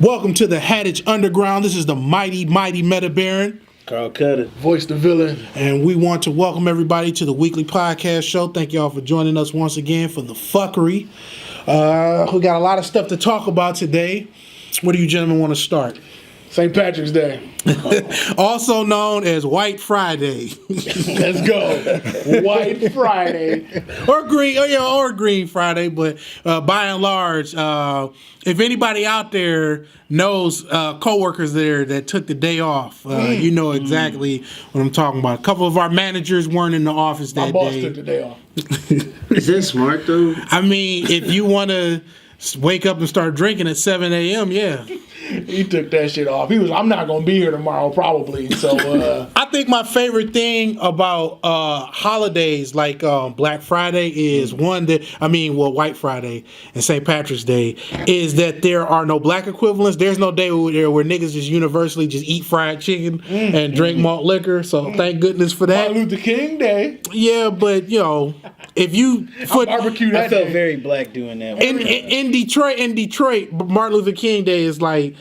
Welcome to the Hattage Under Ground. This is the mighty Meta Baron. Carl Cutter. Voice the villain. And we want to welcome everybody to the weekly podcast show. Thank y'all for joining us once again for the fuckery. We got a lot of stuff to talk about today. Where do you gentlemen want to start? St. Patrick's Day. Also known as White Friday. Let's go. White Friday. or Green Friday, but by and large, if anybody out there knows coworkers there that took the day off, you know exactly what I'm talking about. A couple of our managers weren't in the office that day. My boss took the day off. Is that smart though? I mean, if you want to wake up and start drinking at 7 a.m., yeah. He took that shit off. I'm not going to be here tomorrow probably. So I think my favorite thing about holidays like Black Friday is White Friday and St. Patrick's Day is that there are no black equivalents. There's no day where niggas just universally just eat fried chicken and drink malt liquor. So thank goodness for that. Martin Luther King Day. Yeah, but if you barbecue that I felt day. very black doing that. In Detroit, Martin Luther King Day is like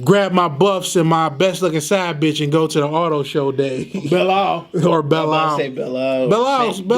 grab my buffs and my best looking side bitch and go to the auto show day. Belle Isle. Or Belle I Isle. say Belle Isle. Belle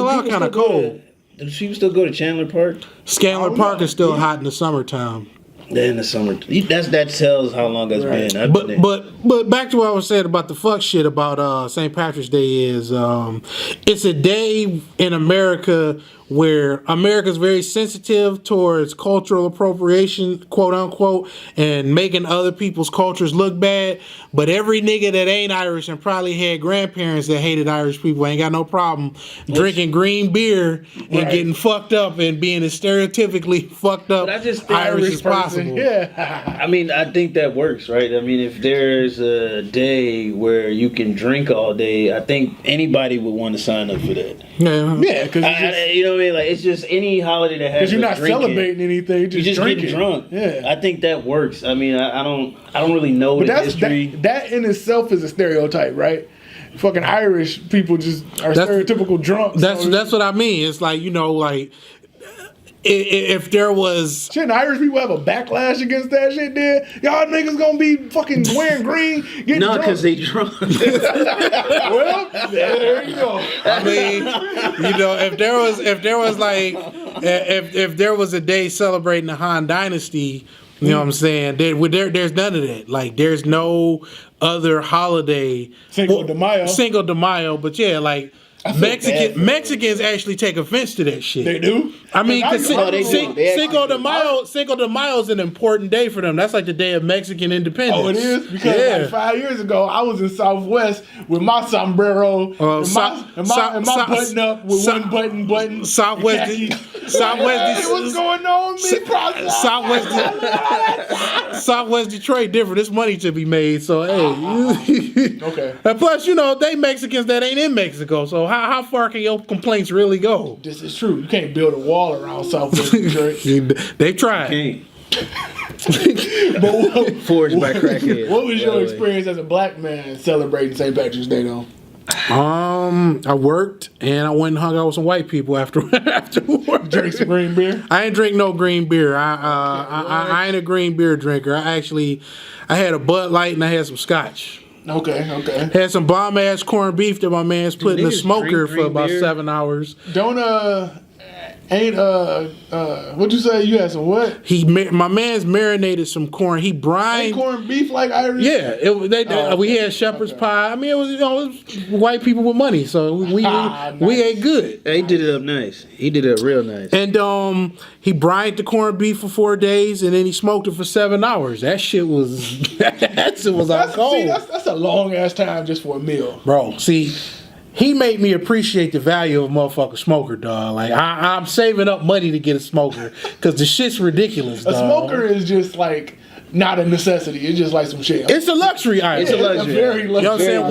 Isle kind of cold. Do people still go to Chandler Park? Scanlon Park is still hot in the summertime. In the summer. That tells how long it's been. I've been there. But back to what I was saying about the fuck shit about St. Patrick's Day is it's a day in America where America's very sensitive towards cultural appropriation, quote unquote, and making other people's cultures look bad. But every nigga that ain't Irish and probably had grandparents that hated Irish people ain't got no problem drinking green beer and getting fucked up and being as stereotypically fucked up Irish as possible. Yeah. I mean, I think that works, right? I mean, if there's a day where you can drink all day, I think anybody would want to sign up for that. Yeah. Yeah, because You know what I mean? Like, it's just any holiday that has you're not drinking, celebrating anything. You just drinking. get drunk. Yeah. I think that works. I mean, I don't really know But the history. that in itself is a stereotype, right? Fucking Irish people just are stereotypical drunks. That's what I mean. It's like, if there was... Shouldn't Irish people have a backlash against that shit then? Y'all niggas gonna be fucking wearing green, getting No, drunk. because they drunk. Well, there you go. I mean, if there was a day celebrating the Han Dynasty, you know what I'm saying? There's none of that. Like, there's no other holiday. Cinco de Mayo. But yeah, like Mexicans actually take offense to that shit. They do? I mean, because Cinco de do. Mayo is an important day for them. That's like the day of Mexican independence. Oh, it is? Because like 5 years ago, I was in Southwest with my sombrero and my button up with one button. Southwest. Hey, what's going on, me? Southwest Detroit different. There's money to be made. So hey, okay. And plus, they Mexicans that ain't in Mexico. So how far can your complaints really go? This is true. You can't build a wall around Southwest Detroit. They've tried. Forged by crackheads. What was your experience as a black man celebrating St. Patrick's Day, though? I worked and I went and hung out with some white people after work. Drink some green beer? I ain't drink no green beer. I ain't a green beer drinker. I had a Bud Light and I had some scotch. Okay. Had some bomb ass corned beef that my man's put in the smoker for about 7 hours. Don't what'd you say? You had some what? My man's marinated some corn. He brined. Ain't corned beef like Irish? Yeah, we had shepherd's pie. I mean, it was white people with money, so we ate good. He did it up nice. He did it real nice. And he brined the corned beef for 4 days, and then he smoked it for 7 hours. That shit was on cold. See, that's a long ass time just for a meal, bro. See. He made me appreciate the value of a motherfucking smoker, dog. Like, I'm saving up money to get a smoker because the shit's ridiculous, dog. A smoker is just like not a necessity. It's just like some shit. It's a luxury item. It's a luxury. Very luxury. You know what I'm saying?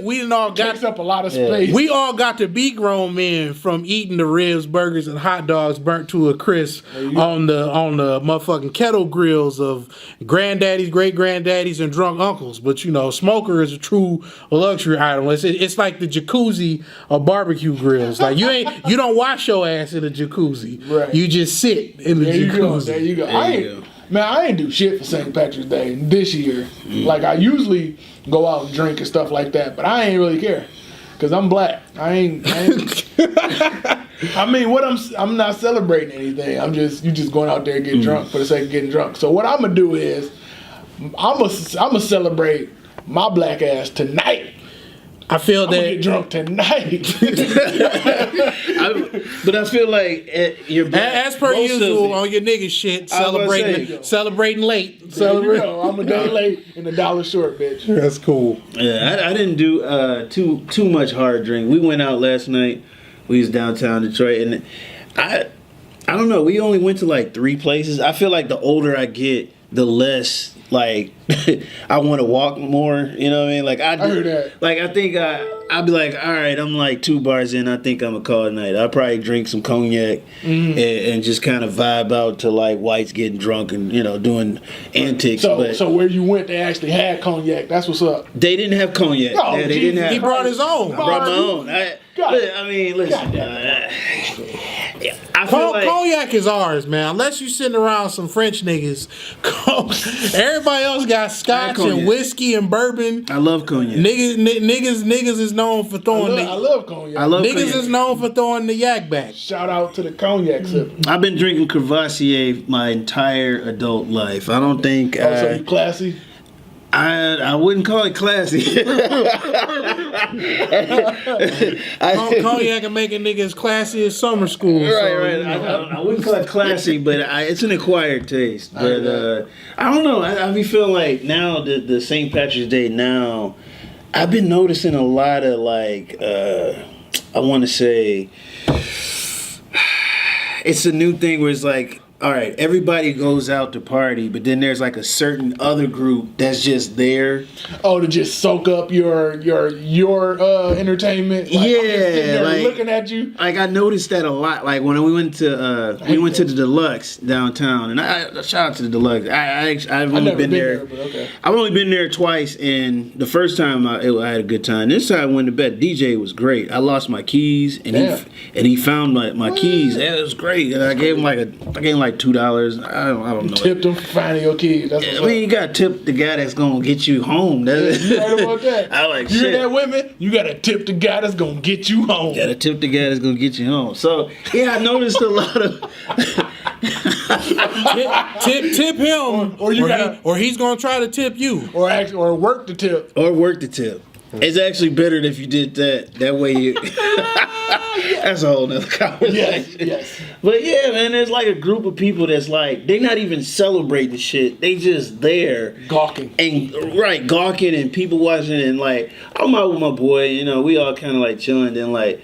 We didn't all got takes up a lot of space. We all got to be grown men from eating the ribs, burgers, and hot dogs burnt to a crisp on the motherfucking kettle grills of granddaddies, great granddaddies, and drunk uncles. But smoker is a true luxury item. It's like the jacuzzi of barbecue grills. Like you don't wash your ass in a jacuzzi. Right. You just sit in the jacuzzi. There you go. Man, I ain't do shit for St. Patrick's Day this year. Like, I usually go out and drink and stuff like that, but I ain't really care. Because I'm black. I ain't I mean, I'm not celebrating anything. You just going out there and getting drunk for the sake of getting drunk. So what I'm going to do is, I'm gonna celebrate my black ass tonight. I feel that get drunk tonight. But I feel like you're black, as per usual on your nigga shit, celebrating late. I'm a day late and $1 short, bitch. That's cool. Yeah, I didn't do too much hard drink. We went out last night. We was downtown Detroit, and I don't know. We only went to like 3 places. I feel like the older I get, the less like I want to walk more. You know what I mean? Like I heard that. Like I think I'd be like, all right, I'm like 2 bars in. I think I'm gonna call it night. I'll probably drink some cognac and just kind of vibe out to like whites getting drunk and doing antics. So where you went, they actually had cognac. That's what's up. They didn't have cognac. Oh, they didn't have. He brought his own. I brought my own. I mean, listen. I feel like cognac is ours, man. Unless you sitting around some French niggas, everybody else got scotch and whiskey and bourbon. I love cognac. Niggas is known for throwing. I love cognac. Niggas is known for throwing the yak back. Shout out to the cognac sip. I've been drinking Crevassier my entire adult life. I don't think. So you classy? I wouldn't call it classy. Cognac can make a nigga as classy as summer school. Right. I wouldn't call it classy, but it's an acquired taste. But I don't know. I be feeling like now the St. Patrick's Day now, I've been noticing a lot of like I want to say it's a new thing where it's like, all right, everybody goes out to party, but then there's like a certain other group that's just there. Oh, to just soak up your entertainment. Like, like looking at you. Like I noticed that a lot. Like when we went to the Deluxe downtown, and I shout out to the Deluxe. I've only been there. But okay. I've only been there twice, and the first time I had a good time. This time I went to bed. DJ was great. I lost my keys, and he found my keys. Yeah, it was great. And I gave him like $2. I don't know. Tipped him for finding your keys. You gotta tip the guy that's gonna get you home. You right about that. I like you shit. hear that, women? You gotta tip the guy that's gonna get you home. Gotta tip the guy that's gonna get you home. So yeah, I noticed a lot of tip him, or he's gonna try to tip you, or work the tip, It's actually better if you did that. That way you. That's a whole nother conversation. Yes. But yeah, man, there's like a group of people that's like they're not even celebrating shit. They just there gawking and people watching, and like I'm out with my boy. We all kind of like chilling. And like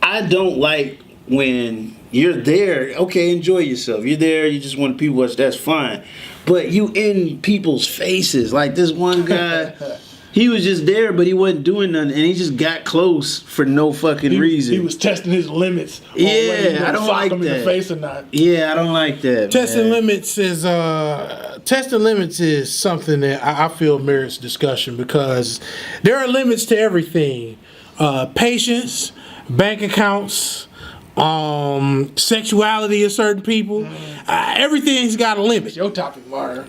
I don't like when you're there. Okay, enjoy yourself. You're there. You just want people to watch. That's fine. But you in people's faces. Like this one guy. He was just there, but he wasn't doing nothing, and he just got close for no fucking reason. He was testing his limits. Yeah, I don't like him that. In the face or not. Yeah, I don't like that. Testing limits is something that I feel merits discussion because there are limits to everything. Patience, bank accounts, sexuality of certain people. Everything's got a limit. It's your topic, Mario.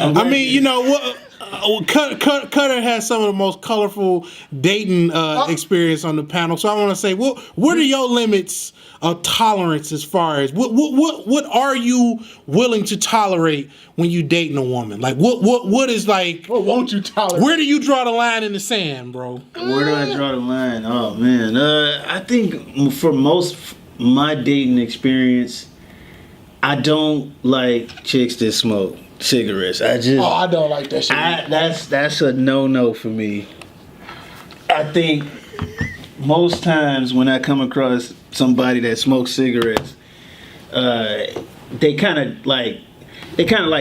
I mean, what? Cutter has some of the most colorful dating experience on the panel. So I want to say, what are your limits of tolerance as far as what are you willing to tolerate when you dating a woman? Like what is like? What won't you tolerate? Where do you draw the line in the sand, bro? Where do I draw the line? Oh man, I think for most my dating experience, I don't like chicks that smoke cigarettes. I don't like that shit. That's a no for me. I think most times when I come across somebody that smokes cigarettes, they kind of like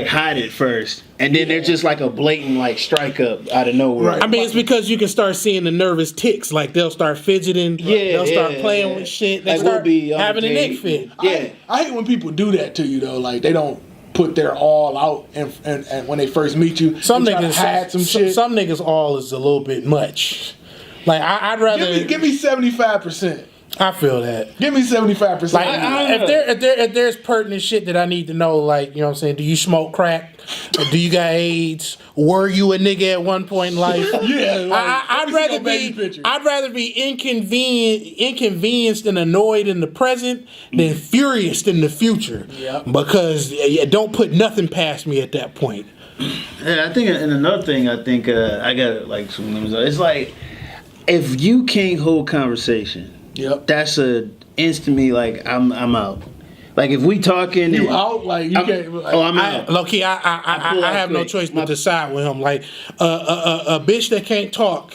hide it first, and then they're just like a blatant like strike up out of nowhere. Right. I mean, it's because you can start seeing the nervous tics. Like they'll start fidgeting. They'll start playing with shit. They start having a neck fit. Yeah, I hate when people do that to you though. Like they don't put their all out, and when they first meet you, some niggas hide some shit. Some niggas all is a little bit much. Like I'd rather give me 75%. I feel that. Give me 75%. Like, if there's pertinent shit that I need to know, like, you know what I'm saying? Do you smoke crack? Or do you got AIDS? Were you a nigga at one point in life? Yeah, like, I'd rather be inconvenienced and annoyed in the present than furious in the future. Yep. Because don't put nothing past me at that point. Yeah, I think, and another thing, I think I got like some limits. It's like if you can't hold conversation, that's a instantly like I'm out. Like if we talking, you out like you can't. Like, I'm out. Low key, I have no choice but to side with him. Like a bitch that can't talk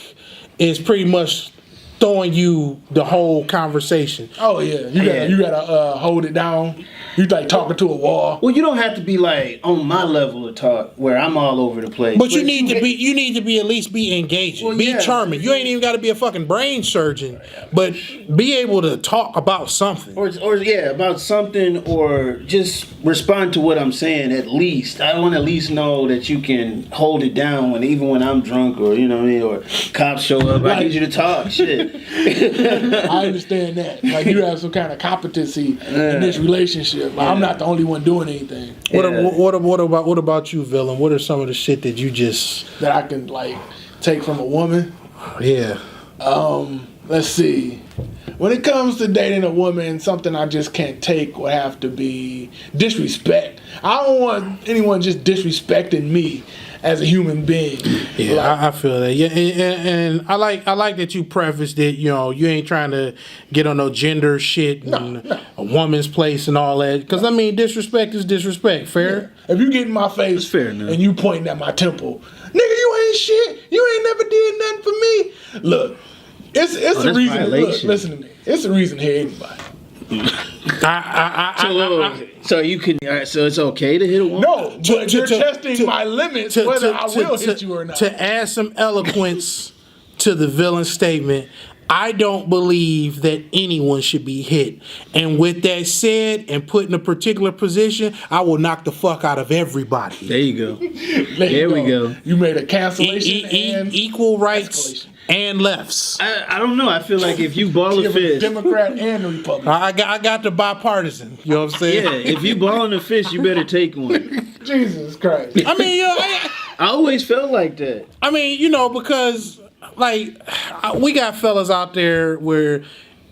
is pretty much throwing you the whole conversation. Oh yeah, you gotta hold it down. You like talking to a wall. Well, you don't have to be like on my level of talk where I'm all over the place. But you need to be at least be engaging, be charming. You ain't even got to be a fucking brain surgeon, but be able to talk about something. Or about something, or just respond to what I'm saying. At least I want to at least know that you can hold it down even when I'm drunk, or you know what I mean, or cops show up. I need you to talk. Shit. I understand that. Like you have some kind of competency in this relationship. Like, I'm not the only one doing anything. What about you, villain? What are some of the shit that you just that I can like take from a woman? Yeah. Let's see. When it comes to dating a woman, something I just can't take would have to be disrespect. I don't want anyone just disrespecting me as a human being. Yeah, like, I feel that. Yeah, and I like that you prefaced it. You know, you ain't trying to get on no gender shit and a woman's place and all that. Because I mean, disrespect is disrespect. Fair. Yeah. If you get in my face fair enough. And you pointing at my temple, nigga, you ain't shit. You ain't never did nothing for me. Look, it's a reason. Look, listen to me. It's a reason to hit anybody. So you can. So it's okay to hit a woman. No, but you're testing my limits whether I will hit you or not. To add some eloquence to the villain statement, I don't believe that anyone should be hit. And with that said, and put in a particular position, I will knock the fuck out of everybody. There you go. There we go. You made a cancellation and equal rights. Escalation. And lefts. I don't know. I feel like if you ball a fist, Democrat and Republican. I got the bipartisan. You know what I'm saying? Yeah. If you balling a fist, you better take one. Jesus Christ. I mean, you know, I always felt like that. I mean, you know, because like we got fellas out there where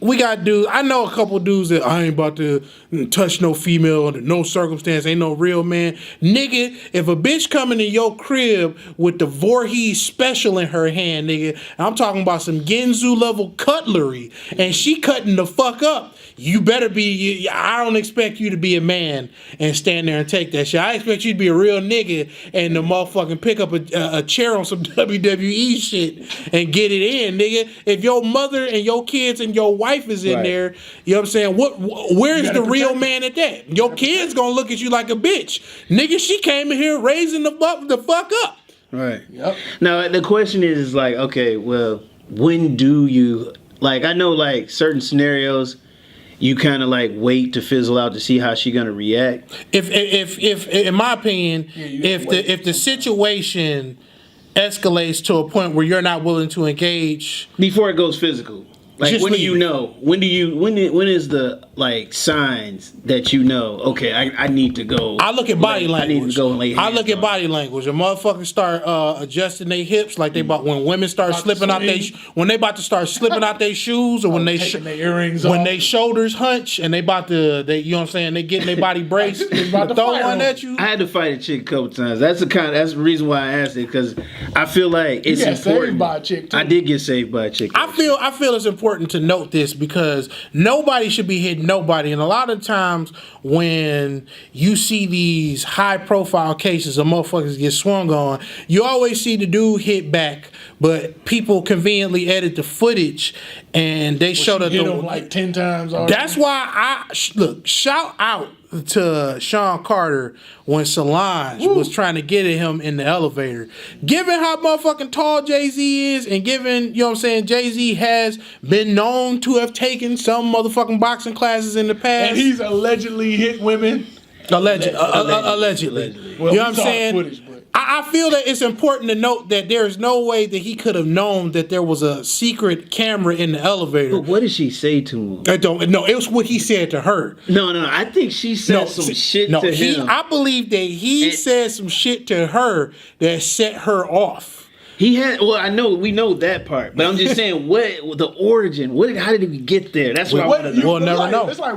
we got dudes. I know a couple dudes that I ain't about to touch no female under no circumstance. Ain't no real man. Nigga, if a bitch coming in your crib with the Voorhees special in her hand, nigga, I'm talking about some Genzu level cutlery, and she cutting the fuck up, you better be, I don't expect you to be a man and stand there and take that shit. I expect you to be a real nigga and the motherfucking pick up a chair on some WWE shit and get it in, nigga. If your mother and your kids and your wife is in there, you know what I'm saying? Where's the real man at that? Your kid's gonna look at you like a bitch. Nigga, she came in here raising the fuck up. Right. Yep. Now the question is like, okay, well, when do you, like, I know like certain scenarios you kind of like wait to fizzle out to see how she gonna react. If in my opinion, if the situation escalates to a point where you're not willing to engage before it goes physical. Like, just when leave. do you know? When is the like signs that you know? Okay, I need to go. I look at body language. I need to go and lay hands I look at on body language. A motherfucker start adjusting their hips like they about when women start slipping out when they about to start slipping out their shoes, or when they taking their earrings when off. they shoulders hunch and they about to you know what I'm saying, they getting their body braced about to throw fire one them. at you. I had to fight a chick a couple times. That's the reason why I asked it, because I feel like it's got important. saved by a chick too. I did get saved by a chick. I feel it's important to note this because nobody should be hitting nobody, and a lot of times when you see these high profile cases of motherfuckers get swung on, you always see the dude hit back, but people conveniently edit the footage and they show that hit him like 10 times already. That's why look, shout out to Sean Carter when Solange was trying to get at him in the elevator. Given how motherfucking tall Jay-Z is, and given, you know what I'm saying, Jay-Z has been known to have taken some motherfucking boxing classes in the past. And he's allegedly hit women. Allegedly. Well, You know what I'm saying? footage, but. I feel that it's important to note that there is no way that he could have known that there was a secret camera in the elevator. But what did she say to him? I don't. No, it was what he said to her. No. I think she said some shit to him. I believe that he said some shit to her that set her off. He had. Well, we know that part, but I'm just saying, what the origin? How did we get there? That's what I want to know. We'll never know. It's like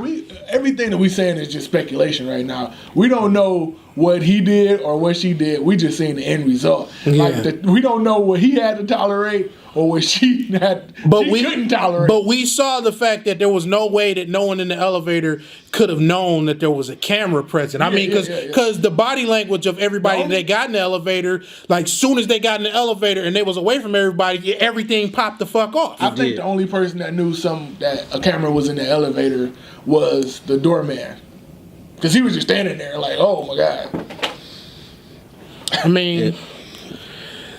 everything that we saying is just speculation right now. We don't know what he did or what she did. We just seen the end result. Yeah. We don't know what he had to tolerate or what she couldn't tolerate. But we saw the fact that there was no way that no one in the elevator could have known that there was a camera present. I mean, because the body language of everybody that got in the elevator, like soon as they got in the elevator and they was away from everybody, everything popped the fuck off. I think the only person that knew that a camera was in the elevator was the doorman. Because he was just standing there like, oh my God. I mean,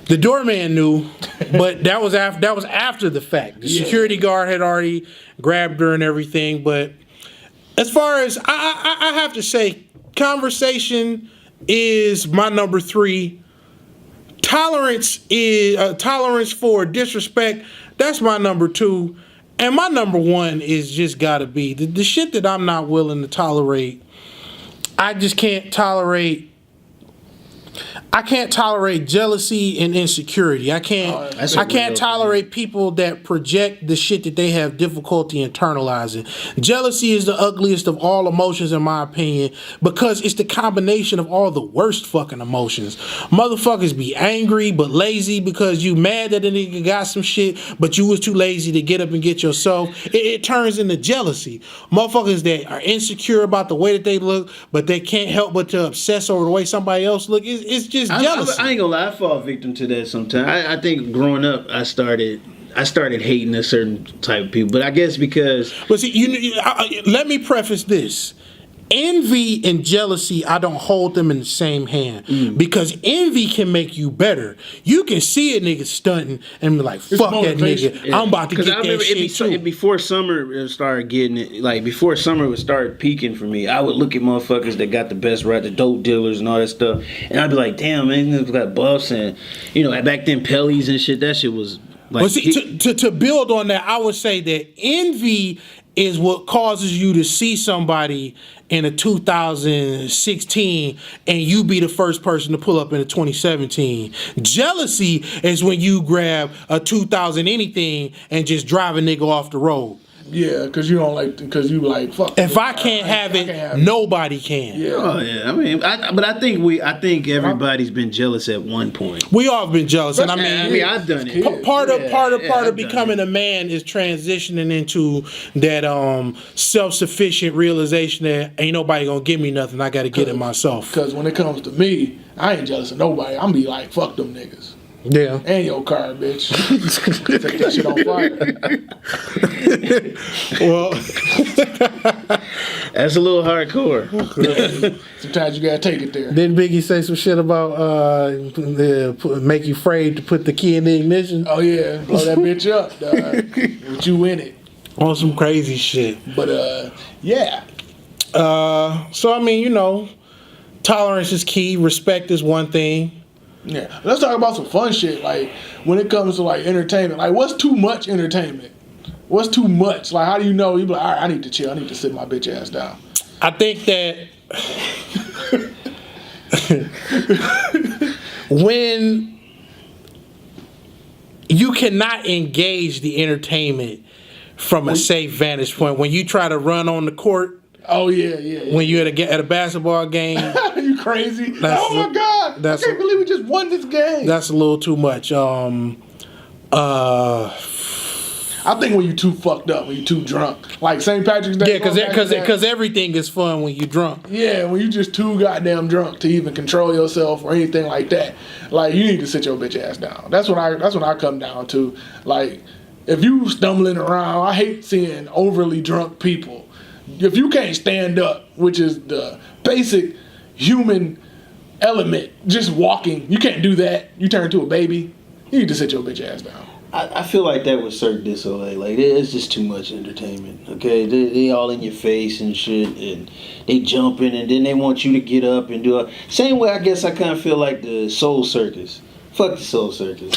the doorman knew, but that was after the fact. The security guard had already grabbed her and everything. But as far as I have to say, conversation is my number 3. Tolerance for disrespect. That's my number 2. And my number 1 is just gotta be the shit that I'm not willing to tolerate. I just can't tolerate. I can't tolerate jealousy and insecurity. I can't tolerate people that project the shit that they have difficulty internalizing. Jealousy is the ugliest of all emotions, in my opinion, because it's the combination of all the worst fucking emotions. Motherfuckers be angry but lazy because you mad that a nigga got some shit, but you was too lazy to get up and get yourself. It turns into jealousy. Motherfuckers that are insecure about the way that they look, but they can't help but to obsess over the way somebody else look. It's just jealousy. I ain't gonna lie, I fall victim to that sometimes. I think growing up, I started hating a certain type of people, but I guess because. But see, let me preface this: envy and jealousy, I don't hold them in the same hand because envy can make you better. You can see a nigga stunting and be like, "Fuck that nigga! Yeah. I'm about to get that shit too." Before summer started getting it, like before summer would start peaking for me, I would look at motherfuckers that got the best right, the dope dealers and all that stuff, and I'd be like, "Damn, man, they got buffs and back then Pellies and shit. That shit was like." Well, see, to build on that, I would say that envy is what causes you to see somebody in a 2016 and you be the first person to pull up in a 2017. Jealousy is when you grab a 2000 anything and just drive a nigga off the road. Yeah, because you like fuck. If I can't have it, nobody can. Yeah. Oh yeah. I mean, I think everybody's been jealous at one point. We all have been jealous, and I mean, I've done it. Part of becoming a man is transitioning into that self-sufficient realization that ain't nobody gonna give me nothing. I got to get it myself. Because when it comes to me, I ain't jealous of nobody. I'm be like, fuck them niggas. Yeah. And your car, bitch. Take that shit on fire. Well, that's a little hardcore. Sometimes you gotta take it there. Didn't Biggie say some shit about make you afraid to put the key in the ignition? Oh yeah, blow that bitch up, dog. With you in it. On some crazy shit. But yeah. So I mean, tolerance is key. Respect is one thing. Yeah, let's talk about some fun shit. Like when it comes to like entertainment, like what's too much entertainment? What's too much? Like how do you know? You be like, all right, I need to chill. I need to sit my bitch ass down. I think that when you cannot engage the entertainment from a safe vantage point, when you try to run on the court. Oh yeah. When you're at a basketball game. You crazy? Oh my god! I can't believe we just won this game. That's a little too much. I think when you too fucked up, when you too drunk, like St. Patrick's Day. Yeah, because everything is fun when you drunk. Yeah, when you just too goddamn drunk to even control yourself or anything like that. Like you need to sit your bitch ass down. That's what I come down to. Like if you stumbling around, I hate seeing overly drunk people. If you can't stand up, which is the basic human element, just walking, you can't do that. You turn into a baby. You need to sit your bitch ass down. I feel like that was Cirque du Soleil. Like it's just too much entertainment. Okay, they all in your face and shit, and they jumping, and then they want you to get up and do it. Same way, I guess I kind of feel like the Soul Circus. Fuck the Soul Circus.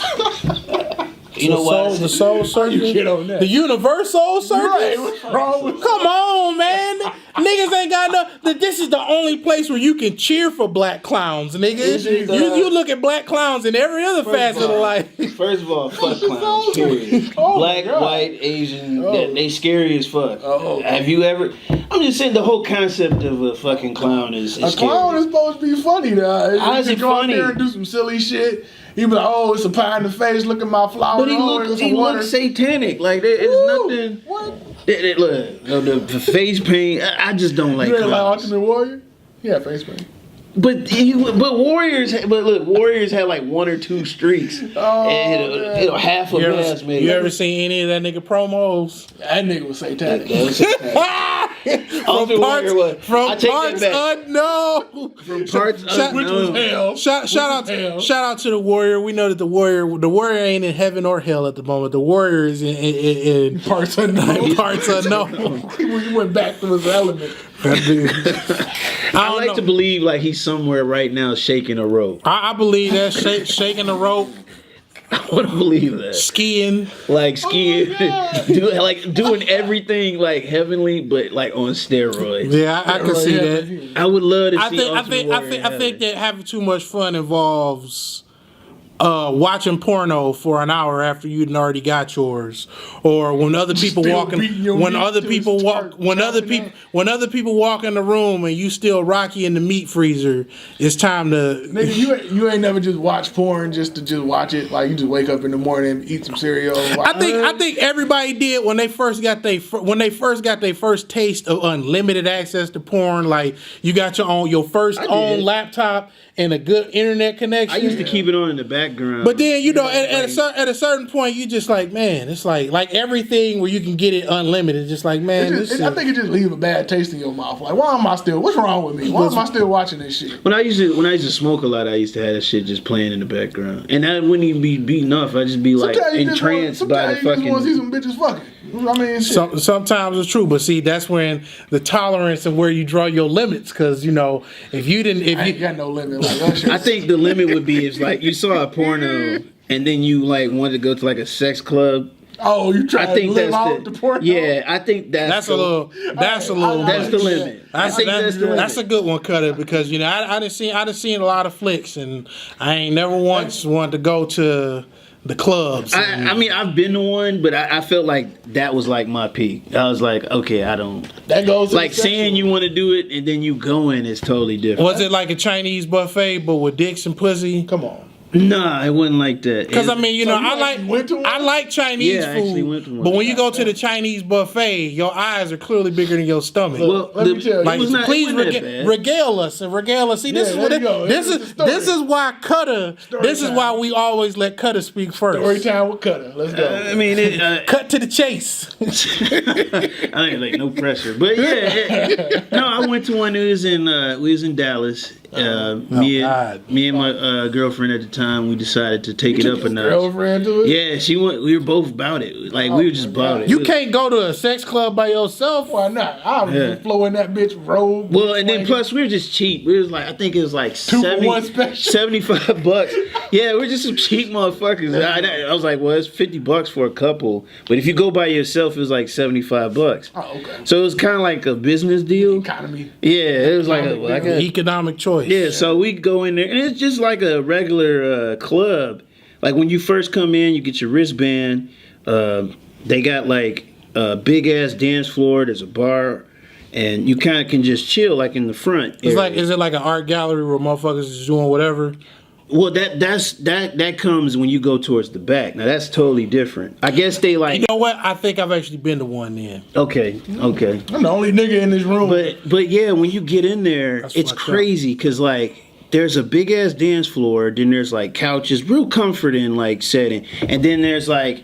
You know what? The Soul Circus? You get on that. The Universal Circus? Right, what's wrong with Come on, man. Niggas ain't got no... This is the only place where you can cheer for black clowns, nigga. You look at black clowns in every other facet of life. First of all, fuck clowns, period. Black, white, Asian, they scary as fuck. Have you ever... I'm just saying the whole concept of a fucking clown is A scary. clown is supposed to be funny, though. How is You it go out funny? there and do some silly shit. He be like, oh, it's a pie in the face. Look at my flower. But he looks satanic. Like there is nothing. What? Look, the face paint. I just don't like You ain't like clowns. Ultimate Warrior? Yeah, face paint. But Warriors had like 1 or 2 streaks. And half a mask maybe. You ever seen any of that nigga promos? That nigga was satanic. That was satanic. Ultimate Warrior was. I From take parts that back. unknown. From parts Which was unknown. hell. Shout out to the Warrior. We know that the Warrior ain't in heaven or hell at the moment. The Warrior is in Parts unknown. parts unknown. He went back to his element. I like to believe like he's somewhere right now shaking a rope. I believe that shaking the rope, I want to believe that. skiing. Like skiing, my doing everything like heavenly, but like on steroids. Yeah, I can see that. I would love to I see. think that having too much fun involves watching porno for an hour after you'd already got yours, or when other people Still walk in, beating your when meat other till people it's walk tart, when other chopping people when other people walk in the room and you still Rocky in the meat freezer. It's time to. Nigga, you ain't never just watch porn just to just watch it. Like you just wake up in the morning and eat some cereal. I think everybody did when they first got their first taste of unlimited access to porn. Like you got your first own laptop and a good internet connection. I used to keep it on in the background. But then at a certain point, you just like, man, it's like everything where you can get it unlimited. Just like, man, I think it just leave a bad taste in your mouth. Like, why am I still? What's wrong with me? Why am I still watching this shit? When I used to smoke a lot, I used to have that shit just playing in the background, and I wouldn't even be beating off. I'd just be like entranced by the Sometimes you just want to see fucking. some bitches fucking. I mean, shit. sometimes it's true, but see, that's when the tolerance and where you draw your limits. Because if you I ain't got no limit. Like Usher. I think the limit would be if like you saw a porno and then you like wanted to go to like a sex club. Oh, you try I think to live that's out the porno? Yeah, I think that's a little. That's the limit. I think that's the limit. That's a good one, Cutter, because I done seen a lot of flicks, and I ain't never once wanted to go to the clubs. I mean, I've been to one, but I felt like that was like my peak. I was like, okay, I don't. That goes Like saying you want to do it and then you going is totally different. Was it like a Chinese buffet, but with dicks and pussy? Come on. Nah, it wasn't like that. Because I mean, So you actually went to one? I like Chinese Yeah, I actually went to food, one. but when you go to the Chinese buffet, your eyes are clearly bigger than your stomach. Well, Let me tell you. Like, it was not- please it wasn't that bad. regale us and regale us. See, this Yeah, is what there you go. this It's is a story. this is why Cutter. This is time. why we always let Cutter speak first. Story time with Cutter. Let's go. I mean, Cut to the chase. I ain't like no pressure, but yeah. No, I went to one. We was in Dallas. Me and my girlfriend at the time, we decided to take it up a notch. Girlfriend to it? Yeah, she went. We were both about it. Like we were just about it. You can't go to a sex club by yourself. Why not? I'll Yeah. flow in that bitch robe. Well, and then plus we were just cheap. We was like, I think it was like 2-for-1 special. $75. Yeah, we're just some cheap motherfuckers. I was like, well, it's $50 for a couple, but if you go by yourself, it was like $75. Oh, okay. So it was kind of like a business deal. Economy. Yeah, it was like a Economic choice. yeah. So we go in there, and it's just like a regular club. Like when you first come in, you get your wristband. They got like a big ass dance floor. There's a bar, and you kind of can just chill like in the front. Is it like an art gallery where motherfuckers is doing whatever? Well, that comes when you go towards the back. Now that's totally different. I guess they like. You know what? I think I've actually been to one then. Okay. I'm the only nigga in this room. But yeah, when you get in there, That's it's fucked crazy because like there's a big ass dance floor, then there's like couches, real comforting like setting, and then there's like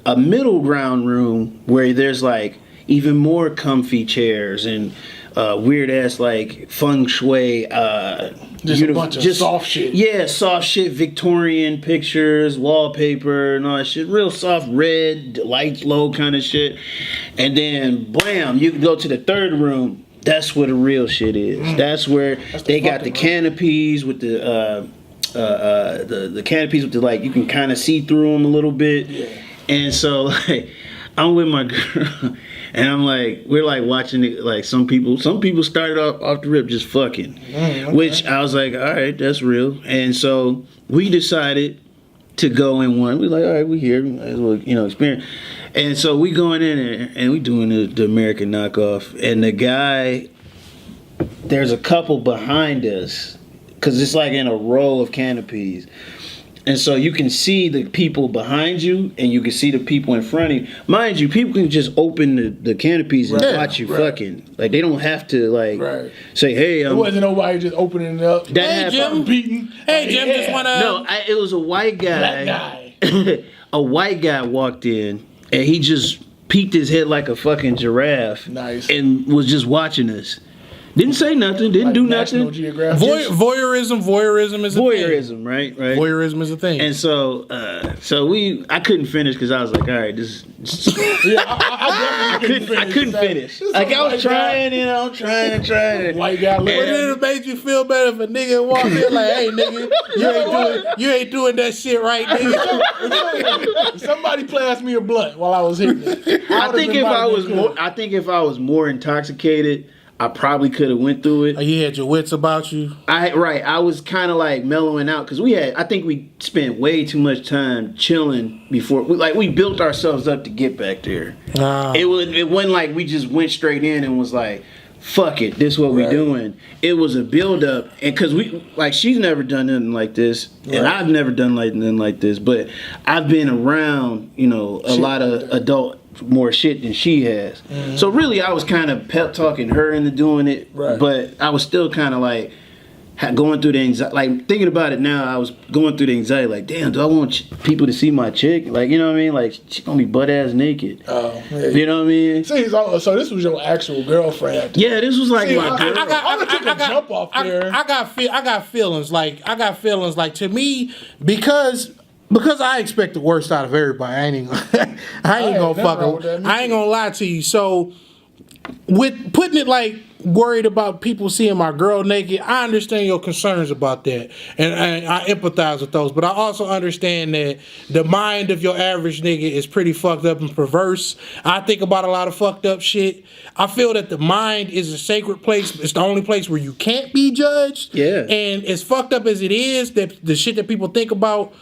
a middle ground room where there's like even more comfy chairs and weird ass like feng shui. Just a bunch of soft shit. Yeah, soft shit, Victorian pictures, wallpaper, and all that shit. Real soft red, lights low kind of shit. And then, blam, you can go to the third room. That's where the real shit is. That's where they got the canopies with the canopies with the, like, you can kind of see through them a little bit. Yeah. And so, like, I'm with my girl. And I'm like, we're like watching it. Like some people started off the rip just fucking, okay. Which I was like, all right, that's real. And so we decided to go in one. We're like, all right, we here, might as well, experience. And so we going in there and we doing the American knockoff. And the guy, there's a couple behind us, because it's like in a row of canopies. And so you can see the people behind you, and you can see the people in front of you. Mind you, people can just open the canopies and watch you fucking. Like, they don't have to, like, say, hey, There wasn't nobody just opening it up. Hey, Jim. Beating. Hey, Jim, just want to... No, it was a white guy. Black guy. A white guy walked in, and he just peeked his head like a fucking giraffe. Nice. And was just watching us. Didn't say nothing. Didn't do nothing. Voyeurism is a voyeurism, thing. Right. Voyeurism is a thing. And so, I couldn't finish because I was like, all right, this. Yeah, I couldn't finish. Like I was trying, trying. White guy. But then it made you feel better if a nigga walked in like, hey, nigga, you ain't doing that shit right, nigga. Somebody passed me a blunt while I was hitting it. I think if I was more intoxicated, I probably could have went through it. Oh, you had your wits about you. I was kind of like mellowing out because I think we spent way too much time chilling before. We built ourselves up to get back there. It wasn't like we just went straight in and was like, fuck it, this is what we doing. It was a build up, and because she's never done nothing like this, and I've never done nothing like this, but I've been around, a lot of adult. More shit than she has. Mm-hmm. So really I was kind of pep talking her into doing it, but I was still kind of like going through the anxiety, like thinking about it now. I was going through the anxiety, like, damn, do I want people to see my chick? Like, you know what I mean? Like, she gonna be butt ass naked. Oh, yeah. You know what I mean? See, so this was your actual girlfriend. Yeah, this was like my girl. I got feelings like to me because I expect the worst out of everybody. I ain't gonna lie to you. So with putting it like worried about people seeing my girl naked, I understand your concerns about that, and I empathize with those. But I also understand that the mind of your average nigga is pretty fucked up and perverse. I think about a lot of fucked up shit. I feel that the mind is a sacred place. It's the only place where you can't be judged. Yeah. And as fucked up as it is, that the shit that people think about,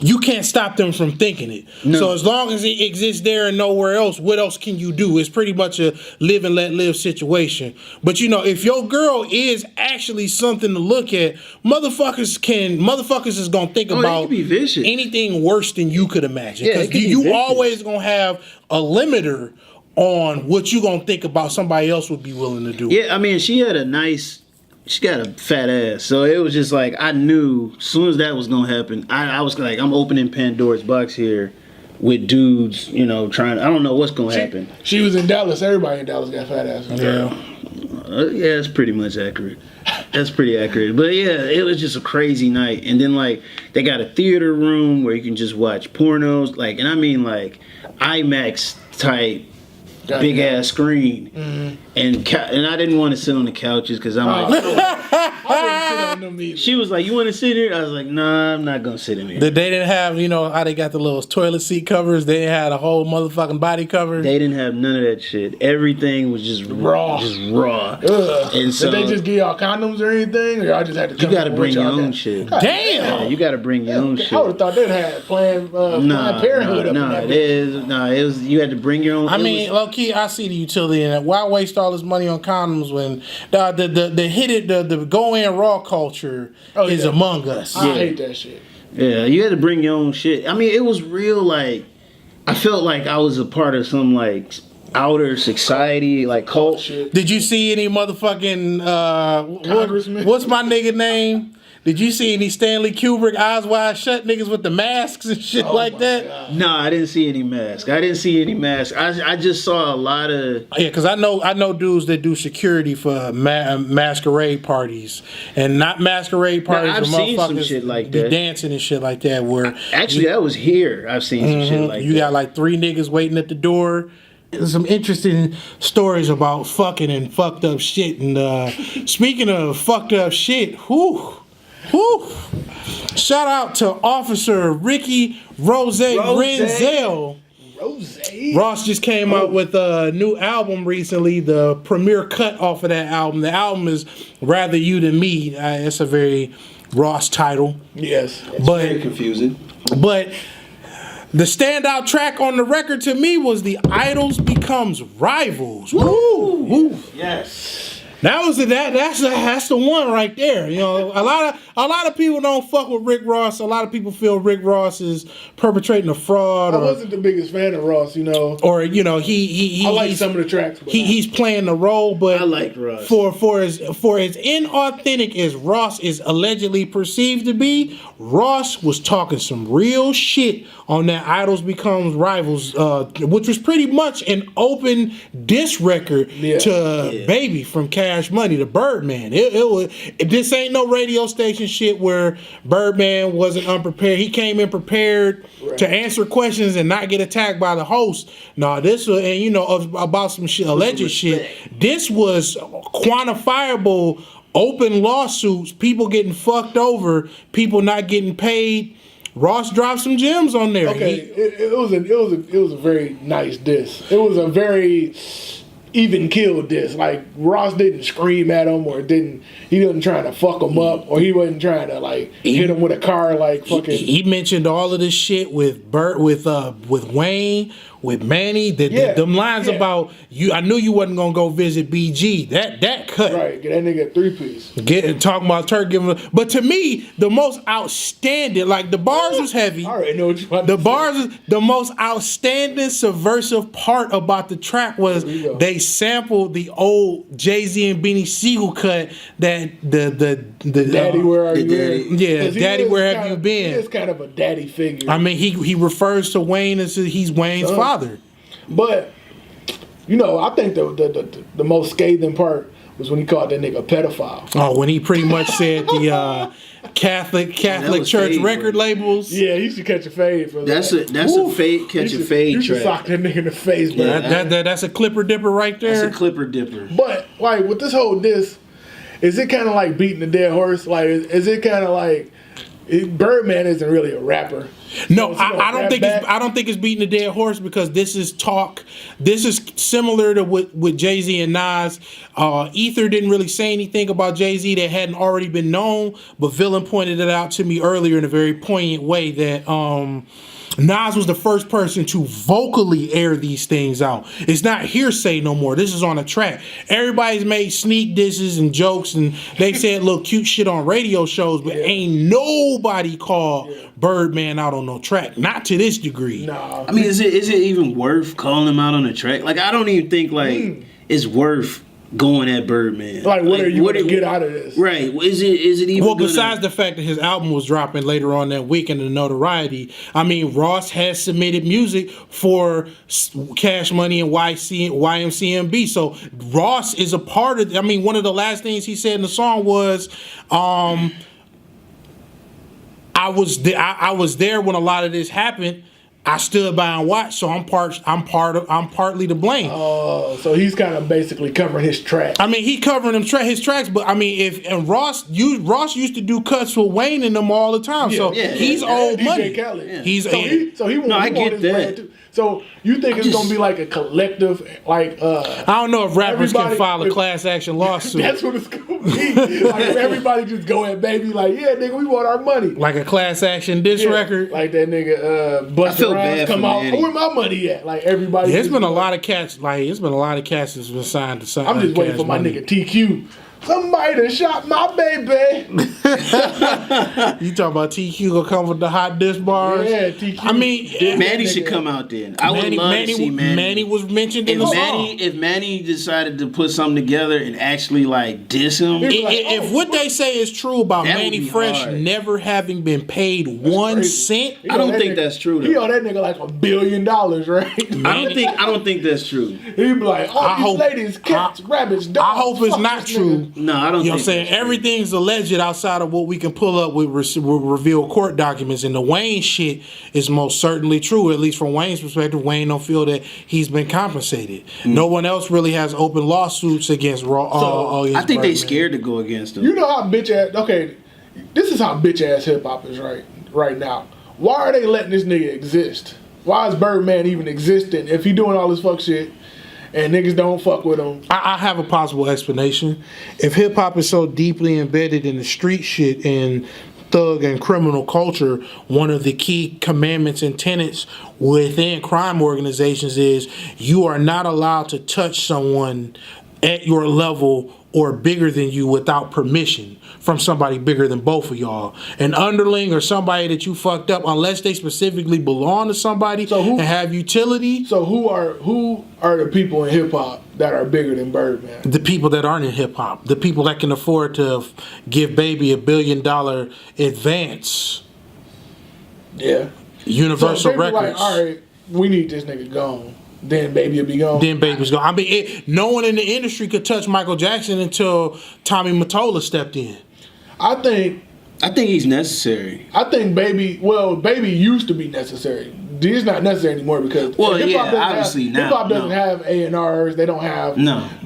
you can't stop them from thinking it. No. So as long as it exists there and nowhere else, what else can you do? It's pretty much a live and let live situation. But if your girl is actually something to look at, motherfuckers is gonna think about anything worse than you could imagine. Because you always gonna have a limiter on what you gonna think about somebody else would be willing to do. Yeah, I mean, she got a fat ass, so it was just like I knew as soon as that was gonna happen. I was like, I'm opening Pandora's box here with dudes, trying. I don't know what's gonna happen. She was in Dallas. Everybody in Dallas got fat ass. Yeah, that's pretty much accurate. That's pretty accurate. But yeah, it was just a crazy night. And then they got a theater room where you can just watch pornos, and I mean IMAX type. Big ass screen, and I didn't want to sit on the couches because I'm like, I wouldn't sit on them either. She was like, "You want to sit here?" I was like, "Nah, I'm not gonna sit in here." They didn't have, how they got the little toilet seat covers. They had a whole motherfucking body cover. They didn't have none of that shit. Everything was just raw. Ugh. And so, did they just give y'all condoms or anything, or y'all just had to? You got to bring your own shit. Damn, yeah, you got to bring your own shit. I would have thought they'd have Planned Parenthood up in that. It was. You had to bring your own. I mean, low key, I see the utility in it. Why waste all this money on condoms when the go in raw culture is among us? I hate that shit. Yeah, you had to bring your own shit. I mean, it was real. I felt like I was a part of some outer society, cult shit. Did you see any motherfucking what's my nigga name? Did you see any Stanley Kubrick eyes wide shut niggas with the masks and shit like that? God. No, I didn't see any mask. I just saw a lot of. Yeah, because I know dudes that do security for masquerade parties, and not masquerade parties. I've where seen some motherfuckers shit like be that. dancing and shit like that. Where Actually, that was here. I've seen some shit like you that. got like 3 niggas waiting at the door. There's some interesting stories about fucking and fucked up shit. And speaking of fucked up shit, whew. Shout out to Officer Ricky Rose Renzel. Ross just came out with a new album recently, the premiere cut off of that album. The album is Rather You Than Me. It's a very Ross title. Yes. But Very confusing. But the standout track on the record to me was the Idols Becomes Rivals. Woo! Yes. That's the one right there. You know, a lot of people don't fuck with Rick Ross. A lot of people feel Rick Ross is perpetrating a fraud. I wasn't the biggest fan of Ross, you know. Or he I like some of the tracks. But he's playing the role, but I like Ross. For as inauthentic as Ross is allegedly perceived to be, Ross was talking some real shit on that Idols Becomes Rivals, which was pretty much an open diss record to Baby from Cash Money, the Birdman. This ain't no radio station shit where Birdman wasn't unprepared. He came in prepared to answer questions and not get attacked by the host. No, this was, and you know, about some shit, alleged shit. This was quantifiable, open lawsuits, people getting fucked over, people not getting paid. Ross dropped some gems on there. Okay, it was a very nice diss. It was a very even kill diss. Like Ross didn't scream at him, or he wasn't trying to fuck him up, or he wasn't trying to like hit him with a car like fucking. He mentioned all of this shit with Wayne, with Manny. Them lines about you. I knew you wasn't gonna go visit BG. That cut. Right, get that nigga a 3-piece. Talking about Turk giving. But to me, the most outstanding, like the bars was heavy. I already know what you about The to bars, say. the most outstanding subversive part about the track was they sampled the old Jay-Z and Beanie Siegel cut that the Daddy, where are you? Yeah, Daddy, where have you been? He is kind of a daddy figure. I mean, he refers to Wayne as he's Wayne's father. But you know, I think the most scathing part was when he called that nigga a pedophile. Oh, when he pretty much said the Catholic church record labels. Yeah, he should catch a fade for that. That's a fade catch a fade You should track. sock that nigga in the face, bro. That's a clipper dipper right there. That's a clipper dipper. But like with this whole diss, is it kind of like beating the dead horse? Like, is it kind of like Birdman isn't really a rapper? No, So I don't think it's beating a dead horse, because this is talk. This is similar to with Jay-Z and Nas. Ether didn't really say anything about Jay-Z that hadn't already been known, but Villain pointed it out to me earlier in a very poignant way that Nas was the first person to vocally air these things out. It's not hearsay no more. This is on a track. Everybody's made sneak disses and jokes, and they said little cute shit on radio shows, but ain't nobody called Birdman out on no track. Not to this degree. Nah. I mean, is it even worth calling him out on the track? Like, I don't even think like it's worth going at Birdman. Like, what are you going to get out of this? Right. Is it even? Well, besides the fact that his album was dropping later on that week and the notoriety, I mean, Ross has submitted music for Cash Money and YMCMB. So Ross is a part of. I mean, one of the last things he said in the song was, "I was there when a lot of this happened. I stood by and watched, so I'm partly to blame." So he's kind of basically covering his track. I mean, he covering his tracks, but I mean, Ross used to do cuts with Wayne and them all the time, so he's old DJ money. Khaled. Yeah. So he won't. I get his that. brand too. So you think it's gonna be like a collective, like? I don't know if rappers can file a class action lawsuit. That's what it's gonna be. Like if everybody just go at Baby, like, yeah, nigga, we want our money. Like a class action diss record. Like that nigga Busta Rhymes come out. Manny. Where my money at? Like everybody. It's been a lot of cats. Like it's been a lot of cats that's been signed to sign. I'm just waiting for my nigga TQ Somebody done shot my baby. You talking about TQ gonna come with the hot dish bars? Yeah, TQ. I mean, Manny should come out then. I would love to see Manny. Manny was mentioned in the song. If Manny decided to put something together and actually like diss him, If what they say is true about That would Manny be Fresh hard. never having been paid 1 cent, I don't think that's true. He Though. owe that nigga like $1 billion, right? I don't think that's true. He'd be like, all these ladies, cats, rabbits, dogs. I hope it's fuck not this true. nigga. No, I don't. You know what I'm think saying? that's true. Everything's alleged outside of what we can pull up with revealed court documents. And the Wayne shit is most certainly true, at least from Wayne's perspective. Wayne don't feel that he's been compensated. No one else really has open lawsuits against I think they scared to go against him. You know how bitch ass, okay, this is how bitch ass hip hop is right now. Why are they letting this nigga exist? Why is Birdman even existing if he doing all this fuck shit and niggas don't fuck with him? I have a possible explanation. If hip hop is so deeply embedded in the street shit and thug and criminal culture, one of the key commandments and tenets within crime organizations is you are not allowed to touch someone at your level or bigger than you without permission from somebody bigger than both of y'all. An underling or somebody that you fucked up, unless they specifically belong to somebody and have utility. So who are the people in hip hop that are bigger than Birdman? The people that aren't in hip hop, the people that can afford to give Baby $1 billion advance. Yeah. Universal so Records. Like, all right, we need this nigga gone. Then Baby will be gone. Then Baby's gone. I mean, no one in the industry could touch Michael Jackson until Tommy Mottola stepped in. I think he's necessary. I think Baby used to be necessary. He's not necessary anymore because obviously hip hop doesn't have A&Rs. They don't have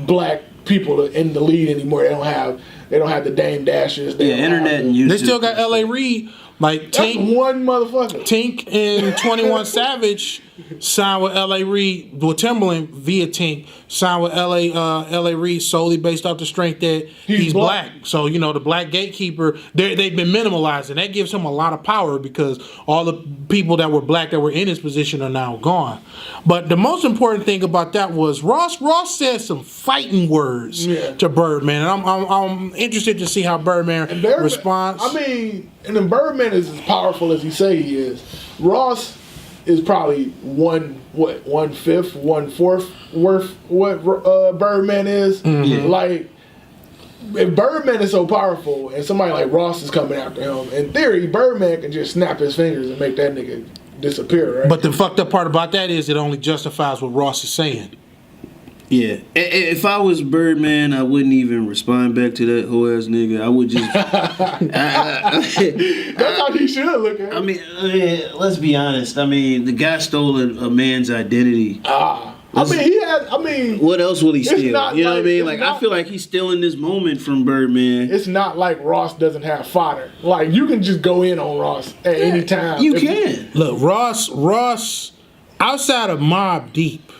black people in the lead anymore. They don't have the Dame Dashes. Internet and YouTube. They still got L.A. Reid. Like Tink, one motherfucker. Tink and 21 Savage signed with L.A. Reid, with Timberland via Tink, signed with L.A. Reid solely based off the strength that he's black. So, you know, the black gatekeeper, they've been minimalizing. That gives him a lot of power because all the people that were black that were in his position are now gone. But the most important thing about that was Ross said some fighting words to Birdman. And I'm interested to see how Birdman responds. I mean, and then Birdman is as powerful as he say he is. Ross is probably 1/5, 1/4 worth what Birdman is. Mm-hmm. Like, if Birdman is so powerful and somebody like Ross is coming after him, in theory, Birdman can just snap his fingers and make that nigga disappear, right? But the fucked up part about that is it only justifies what Ross is saying. Yeah, if I was Birdman, I wouldn't even respond back to that whole ass nigga. I would just. That's how he should look at it. I mean, let's be honest. I mean, the guy stole a man's identity. What else will he steal? You know what I mean? Like, I feel like he's stealing this moment from Birdman. It's not like Ross doesn't have fodder. Like, you can just go in on Ross at any time. You can. Look, Ross, outside of Mobb Deep,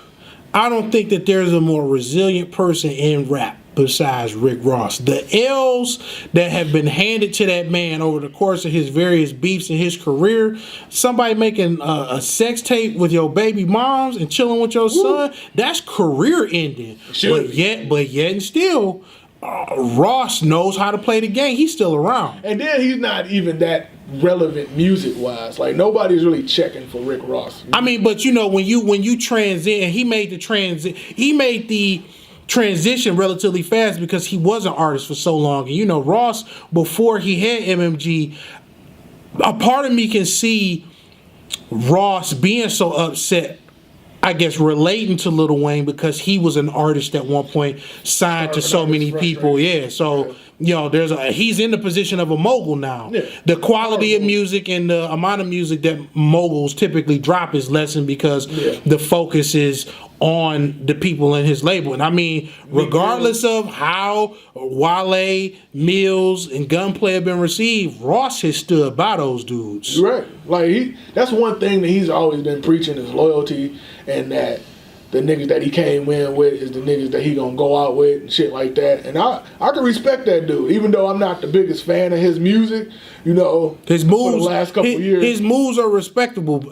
I don't think that there's a more resilient person in rap besides Rick Ross. The L's that have been handed to that man over the course of his various beefs in his career, somebody making a sex tape with your baby moms and chilling with your son, that's career ending. But yet and still, Ross knows how to play the game. He's still around. And then he's not even that relevant music wise. Like, nobody's really checking for Rick Ross. I mean, but you know, when you transition, he made the transition relatively fast because he was an artist for so long. And you know, Ross, before he had MMG, a part of me can see Ross being so upset, I guess, relating to Lil Wayne because he was an artist at one point, signed to so many people. Yeah, so you know, he's in the position of a mogul now. Yeah. The quality of music and the amount of music that moguls typically drop is lessened because the focus is on the people in his label. And I mean, regardless of how Wale, Mills, and Gunplay have been received, Ross has stood by those dudes. Right. Like, that's one thing that he's always been preaching is loyalty, and that the niggas that he came in with is the niggas that he gonna go out with and shit like that. And I can respect that dude, even though I'm not the biggest fan of his music. You know, his moves, for the last couple years, his moves are respectable.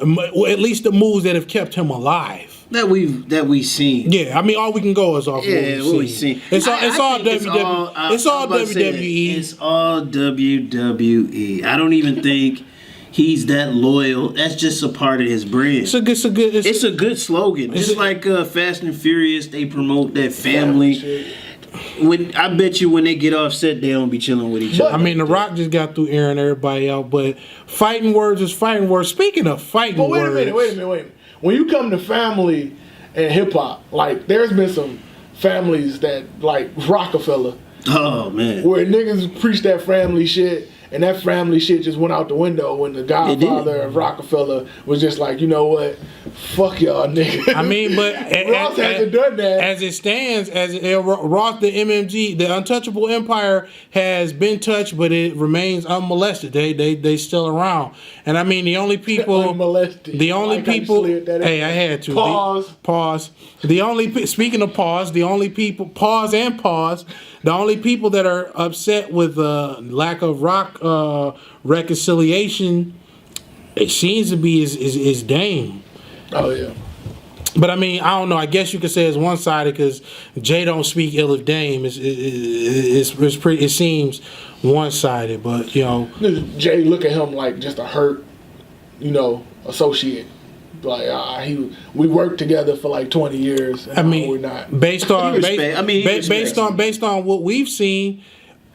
At least the moves that have kept him alive. that we've seen. Yeah, I mean, all we can go is off What we've seen. It's all I think WWE. It's all WWE. It's all WWE. I don't even think he's that loyal. That's just a part of his brand. It's a good slogan. Just like Fast and Furious, they promote that family. When I bet you when they get off set, they don't be chilling with each other. I mean, The Rock just got through airing everybody out, but fighting words is fighting words. Speaking of fighting words, wait a minute. When you come to family and hip hop, like there's been some families that like Rockefeller. Oh man, where niggas preach that family shit, and that family shit just went out the window when the godfather of Rockefeller was just like, you know what, fuck y'all niggas. I mean, but Ross hasn't done that. As it stands, Ross, the MMG, the Untouchable Empire has been touched, but it remains unmolested. They still around, and I mean the only people unmolested. The only people. Hey, I had to pause. The only speaking of pause, the only people pause. The only people that are upset with lack of Rock reconciliation, it seems to be is Dame. Oh yeah. But I mean, I don't know. I guess you could say it's one-sided because Jay don't speak ill of Dame. It's pretty. It seems one-sided, but you know, Jay look at him like just a hurt, associate. Like we worked together for like 20 years. And I mean, we're not. Based on what we've seen,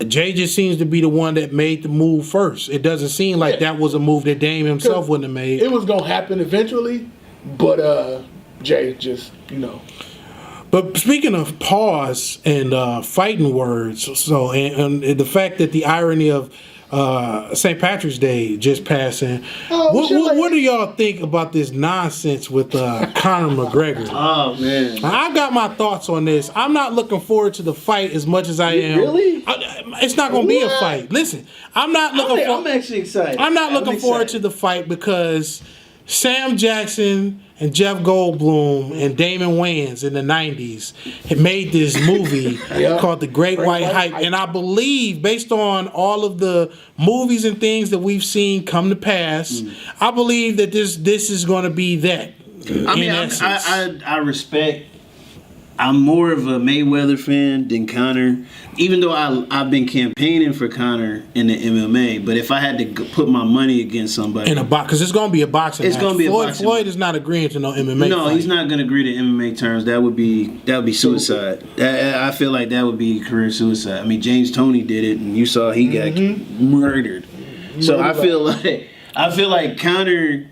Jay just seems to be the one that made the move first. It doesn't seem like that was a move that Dame himself wouldn't have made. It was gonna happen eventually, but Jay just But speaking of pause and fighting words, so and the fact that the irony of St. Patrick's Day just passing. What do y'all think about this nonsense with Conor McGregor? Oh man, I've got my thoughts on this. I'm not looking forward to the fight as much as I am. Really? It's not going to be a fight. Listen, I'm not looking. I'm actually excited. I'm not looking forward to the fight because Sam Jackson and Jeff Goldblum and Damon Wayans in the 90s had made this movie called The Great White Hype. And I believe, based on all of the movies and things that we've seen come to pass, I believe that this is going to be that. I mean, I respect. I'm more of a Mayweather fan than Conor, even though I've been campaigning for Conor in the MMA. But if I had to put my money against somebody in a box, because it's going to be a boxing. It's going to be a boxing. Floyd is not agreeing to no MMA. No, fight. He's not going to agree to MMA terms. That would be suicide. I feel like that would be career suicide. I mean, James Toney did it, and you saw he got murdered. So I feel like Conor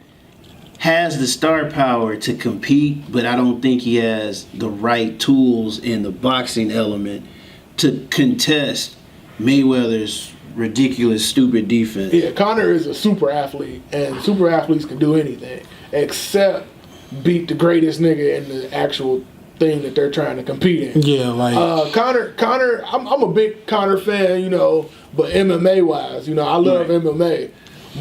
has the star power to compete, but I don't think he has the right tools in the boxing element to contest Mayweather's ridiculous, stupid defense. Yeah, Conor is a super athlete, and super athletes can do anything except beat the greatest nigga in the actual thing that they're trying to compete in. Yeah, like Conor. I'm a big Conor fan, but MMA wise, I love MMA.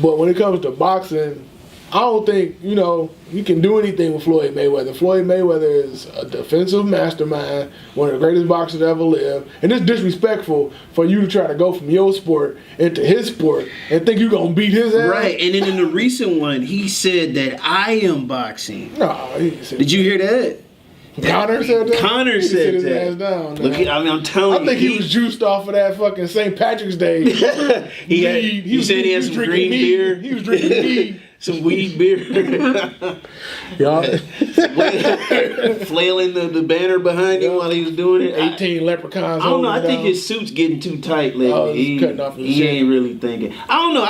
But when it comes to boxing, I don't think, you can do anything with Floyd Mayweather. Floyd Mayweather is a defensive mastermind, one of the greatest boxers to ever live. And it's disrespectful for you to try to go from your sport into his sport and think you're going to beat his ass. Right, and then in the recent one, he said that I am boxing. No, he said Did you hear that? Conor said that? Conor said his that. ass down, Look, I'm telling you. I think he was juiced off of that fucking St. Patrick's Day. he said he had some green beer. He was drinking mead. Some weed beer. y'all flailing the banner behind him while he was doing it. 18 leprechauns. I don't know. I think his suit's getting too tight lately. He ain't really thinking. I don't know.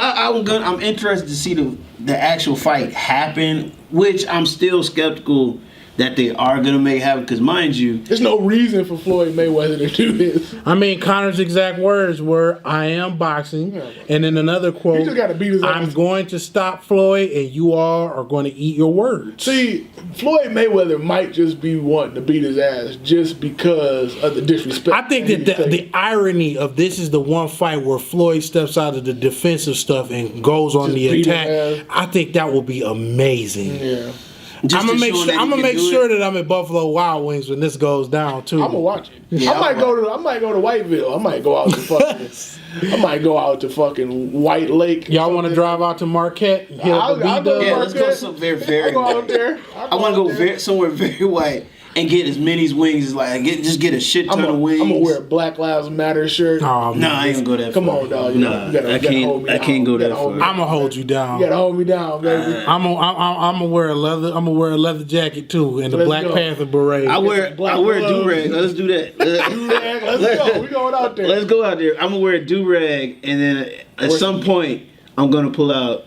I'm interested to see the actual fight happen, which I'm still skeptical that they are going to make happen, because mind you, there's no reason for Floyd Mayweather to do this. I mean, Conor's exact words were, "I am boxing," and in another quote, he just gotta beat his ass. "I'm going to stop Floyd, and you all are going to eat your words." See, Floyd Mayweather might just be wanting to beat his ass just because of the disrespect. I think that the irony of this is the one fight where Floyd steps out of the defensive stuff and goes on Just the beat attack. his ass. I think that will be amazing. Yeah. Just I'm gonna to make show sure. that he I'm gonna can make do sure it. that I'm at Buffalo Wild Wings when this goes down too. I'm gonna watch it. Yeah, I might go to Whiteville. I might go out to fucking. I might go out to fucking White Lake. Y'all want to drive out to Marquette? And hit up I'll the go B-Dub? to Yeah, let's go Marquette. somewhere very I'll go out white. there. I want to go somewhere very white and get as many wings as like just get a shit ton of wings. I'm gonna wear a Black Lives Matter shirt. Oh, man. No, I ain't gonna go that Come far. on, dog. Nah, I can't. I can't go that far. I'm gonna hold you down. You gotta hold me down, baby. I'm gonna wear a leather. I'm gonna wear a leather jacket too, and the Let's Black go. Panther beret. I wear a gloves. do-rag. Let's do that. Let's go. We going out there. Let's go out there. I'm gonna wear a do-rag, and then at some point, I'm gonna pull out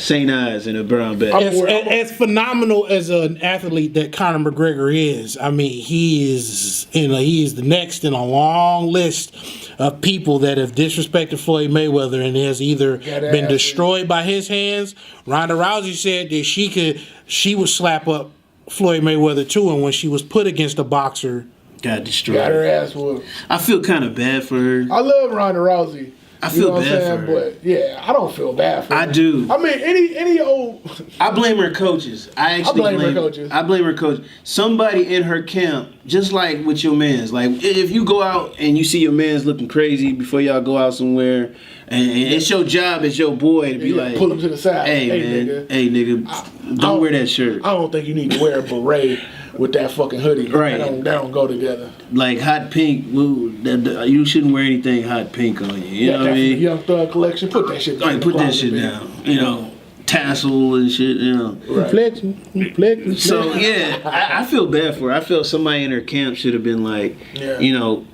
St. Ives in a brown bag. As phenomenal as an athlete that Conor McGregor is, I mean, he is the next in a long list of people that have disrespected Floyd Mayweather and has either been destroyed by his hands. Ronda Rousey said that she would slap up Floyd Mayweather too, and when she was put against a boxer, Got destroyed. Got her ass whooped. I feel kind of bad for her. I love Ronda Rousey. I feel bad for her. But yeah, I don't feel bad for her. I do. I mean, any old. I blame her coaches. I blame her coaches. I blame her coach. Somebody in her camp, just like with your mans. Like if you go out and you see your mans looking crazy before y'all go out somewhere, and it's your job as your boy to be like, pull him to the side. Hey man, nigga, don't wear that shirt. I don't think you need to wear a beret with that fucking hoodie. Right. That don't go together. Like hot pink, you shouldn't wear anything hot pink on you. You know what I mean? Young Thug collection. Put that shit down. Like put that shit down. You know, tassel and shit. You know. reflection. So yeah, I feel bad for her. I feel somebody in her camp should have been like, you know,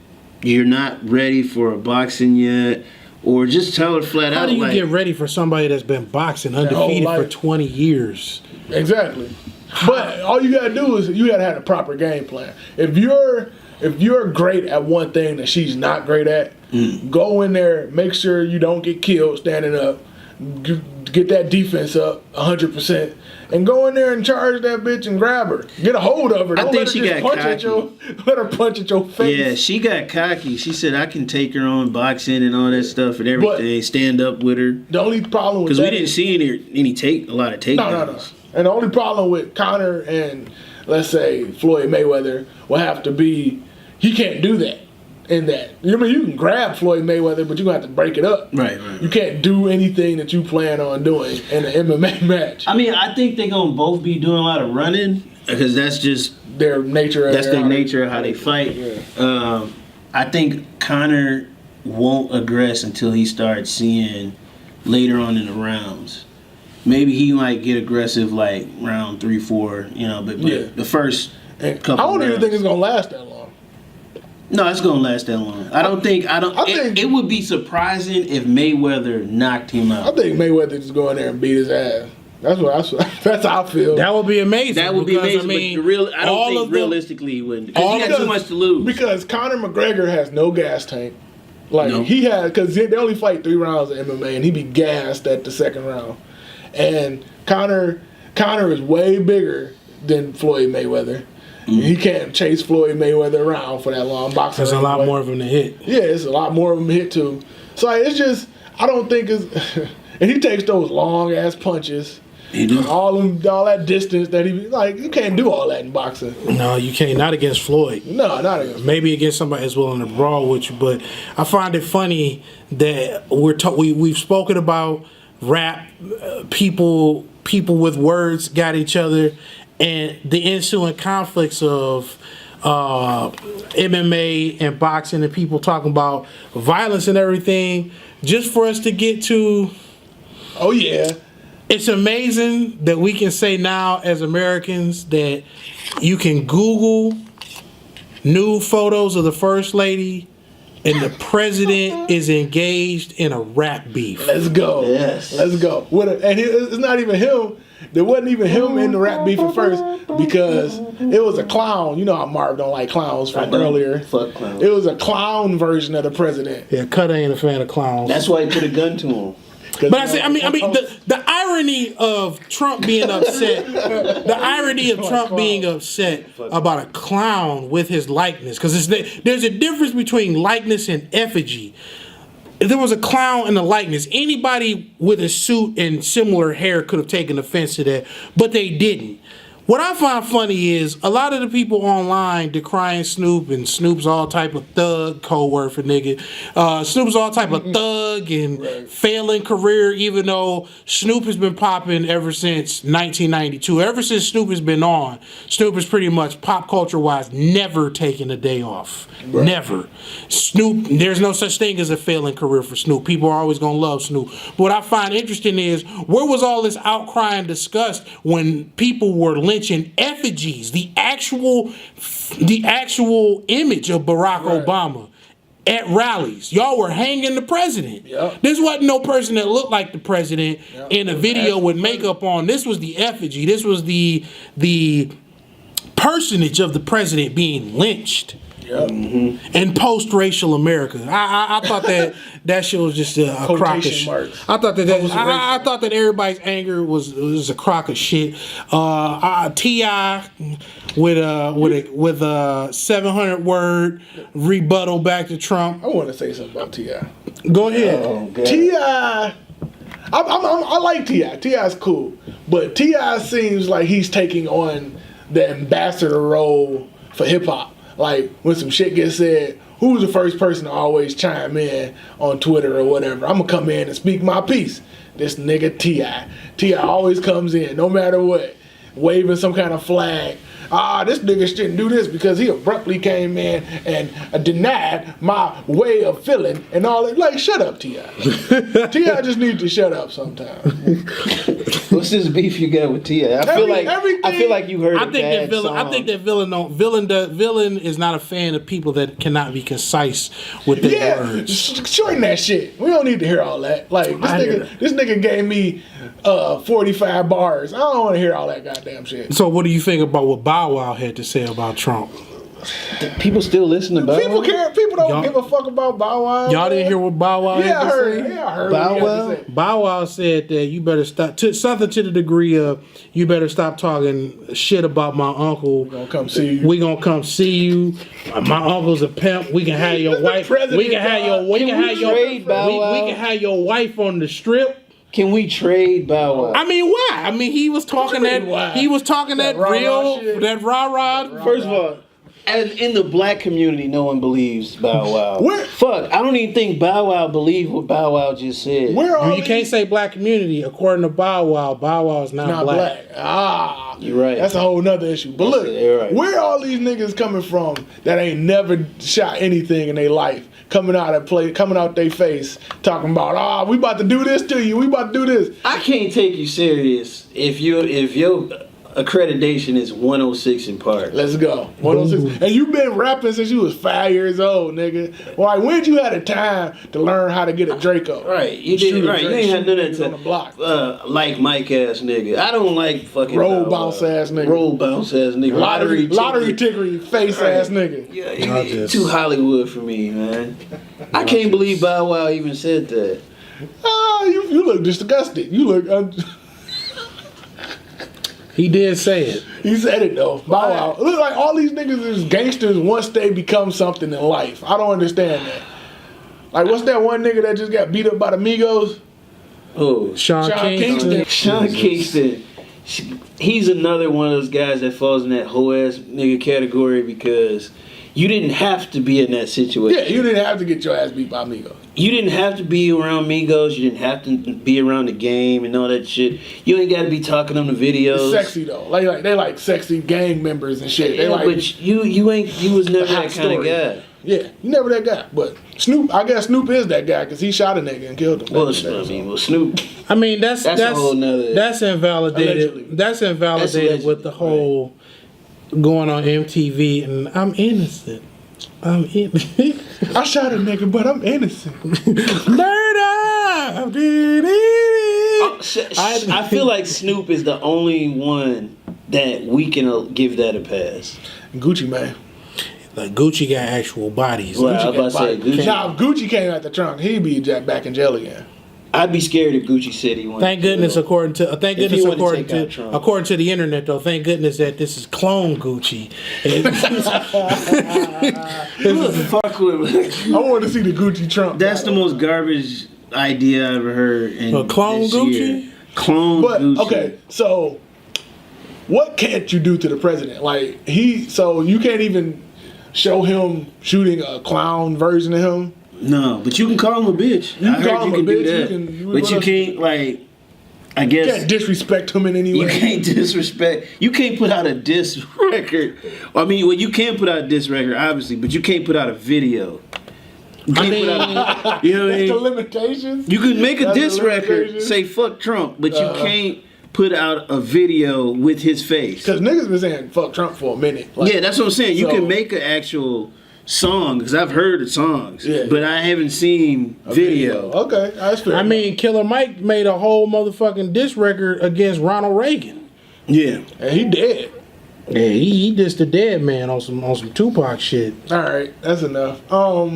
you're not ready for a boxing yet, or just tell her flat out. How do you like, get ready for somebody that's been boxing undefeated for 20 years? Exactly. But all you gotta do is you gotta have a proper game plan. If you're great at one thing that she's not great at, go in there, make sure you don't get killed standing up, get that defense up 100%, and go in there and charge that bitch and grab her. Get a hold of her. Don't I think let her she just got punch at cocky. let her punch at your face. Yeah, she got cocky. She said, I can take her on boxing and all that stuff and everything, stand up with her. The only problem with Because that we didn't see a lot of takedowns. No. And the only problem with Conor and, let's say, Floyd Mayweather will have to be, he can't do that. In that, you can grab Floyd Mayweather, but you're gonna have to break it up. Right. You can't do anything that you plan on doing in an MMA match. I mean, I think they're gonna both be doing a lot of running because that's just Their nature. that's their nature of how they fight. Yeah. I think Conor won't aggress until he starts seeing later on in the rounds. Maybe he might get aggressive like round 3, 4, you know, but the first couple. I don't even rounds. think it's gonna last that long. No, it's gonna last that long. I think it would be surprising if Mayweather knocked him out. I think Mayweather just go in there and beat his ass. That's how I feel. That would be amazing. That would be because, amazing. I mean, but I don't think realistically he wouldn't. Because he got too much to lose. Because Conor McGregor has no gas tank. Like No. he had, because they only fight 3 rounds of MMA, and he be gassed at the second round. And Conor is way bigger than Floyd Mayweather. He can't chase Floyd Mayweather around for that long boxing. There's a lot more of them to hit. Yeah, it's a lot more of them to hit too. So like, it's just, I don't think it's, and he takes those long ass punches. He do. All that distance that you can't do all that in boxing. No, you can't. Not against Floyd. No, not against. Maybe against somebody that's willing to brawl with you. But I find it funny that we've spoken about rap, people with words got each other, and the ensuing conflicts of MMA and boxing, and people talking about violence and everything, just for us to get to. Oh yeah. It's amazing that we can say now as Americans that you can Google nude photos of the First Lady and the president is engaged in a rap beef. Let's go. Yes. Let's go. And it's not even him. There wasn't even him in the rap beef at first because it was a clown. You know how Marv don't like clowns from earlier. Fuck clowns. It was a clown version of the president. Yeah, Cutter ain't a fan of clowns. That's why he put a gun to him. But I mean, the irony of Trump being upset, being upset about a clown with his likeness, because there's a difference between likeness and effigy. If there was a clown in the likeness, anybody with a suit and similar hair could have taken offense to that, but they didn't. What I find funny is a lot of the people online decrying Snoop, and Snoop's all type of thug, code word for nigga. Snoop's all type of thug and failing career, even though Snoop has been popping ever since 1992. Ever since Snoop has been on, Snoop is pretty much pop culture wise never taken a day off. Right. Never. Snoop, there's no such thing as a failing career for Snoop. People are always gonna love Snoop. But what I find interesting is where was all this outcry and disgust when people were lynching effigies, the actual image of Barack Obama at rallies? Y'all were hanging the president. Yep. This wasn't no person that looked like the president in a video with makeup on. This was the effigy. This was the personage of the president being lynched. Yep. Mm-hmm. In post-racial America, I thought that shit was just a crock of shit. I thought I thought that everybody's anger was a crock of shit. T.I. with a 700-word rebuttal back to Trump. I want to say something about T.I. Go ahead. Oh, T.I. I like T.I. T.I.'s cool, but T.I. seems like he's taking on the ambassador role for hip hop. Like, when some shit gets said, who's the first person to always chime in on Twitter or whatever? I'm going to come in and speak my piece. This nigga T.I. T.I. always comes in, no matter what, waving some kind of flag. This nigga shouldn't do this because he abruptly came in and denied my way of feeling and all that. Like, shut up, T.I. T.I. just needs to shut up sometimes. What's this beef you got with T.I.? I feel like you heard. I think that Villain is not a fan of people that cannot be concise with their words. Shorten that shit. We don't need to hear all that. Like, this nigga gave me 45 bars. I don't want to hear all that goddamn shit. So what do you think about what Bow Wow had to say about Trump? People still listen to Bow Wow? People care. People don't give a fuck about Bow Wow. Y'all didn't hear what Bow Wow had to say? Yeah, I heard Bow Wow? Bow Wow said that you better stop, something to the degree of, you better stop talking shit about my uncle. We're gonna come see you. We gonna come see you. My uncle's a pimp. We can have your wife. We can have your wife on the strip. Can we trade Bow Wow? I mean, why? I mean, he was talking that rah-rah. First of all, in the black community, no one believes Bow Wow. Fuck, I don't even think Bow Wow believed what Bow Wow just said. You can't say black community. According to Bow Wow is not black. You're right. That's a whole nother issue. But look, where are all these niggas coming from that ain't never shot anything in their life? Coming out their face, talking about, we about to do this to you. We about to do this. I can't take you serious if your accreditation is 106 in part. Let's go. 106. And you've been rapping since you was 5 years old, nigga. Why? When you had a time to learn how to get a Draco? Right. You did. Right. You ain't had none of that on the block. Like Mike ass nigga. I don't like fucking roll bounce ass nigga. Lottery tickery face ass nigga. Yeah, too Hollywood for me, man. I can't believe Bow Wow even said that. You look disgusted. You look. He did say it. He said it though. Bow Wow. It looks like all these niggas is gangsters once they become something in life. I don't understand that. Like, what's that one nigga that just got beat up by the Migos? Oh, Sean Kingston. Sean Kingston. He's another one of those guys that falls in that whole ass nigga category because you didn't have to be in that situation. Yeah, you didn't have to get your ass beat by Migos. You didn't have to be around Migos. You didn't have to be around the game and all that shit. You ain't got to be talking on the videos. It's sexy though. Like they like sexy gang members and shit. They like, but you was never that kind of guy. Yeah, you never that guy. But Snoop, I guess Snoop is that guy because he shot a nigga and killed him. Well, Snoop. I mean, that's a whole nother. That's invalidated. Allegedly. That's invalidated with the whole going on MTV and I'm innocent. I shot a nigga, but I'm innocent. Murder! I feel like Snoop is the only one that we can give that a pass. Gucci Mane. Like Gucci got actual bodies. Well, I was about to say Gucci. Now, if Gucci came out the trunk, he'd be back in jail again. I'd be scared if Gucci said he wanted. Thank goodness, according to the internet, though. Thank goodness that this is clone Gucci. Fuck with. I want to see the Gucci Trump. That's the most garbage idea I ever heard. Clone Gucci. Clone Gucci. Okay, so what can't you do to the president? Like so you can't even show him shooting a clown version of him. No, but you can call him a bitch. You can call him a bitch. But you can't, like, I guess. You can't disrespect him in any way. You can't disrespect. You can't put out a diss record. I mean, well, you can put out a diss record, obviously, but you can't put out a video. You can't put out you know what I mean? The limitations. You could make a diss record, say fuck Trump, but you can't put out a video with his face. Because niggas been saying fuck Trump for a minute. Like, yeah, that's what I'm saying. You can make an actual song, because I've heard the songs, but I haven't seen video. Okay, that's fair. I mean, Killer Mike made a whole motherfucking diss record against Ronald Reagan. Yeah. And he dead. Yeah, he dissed the dead man on some Tupac shit. All right, that's enough. Our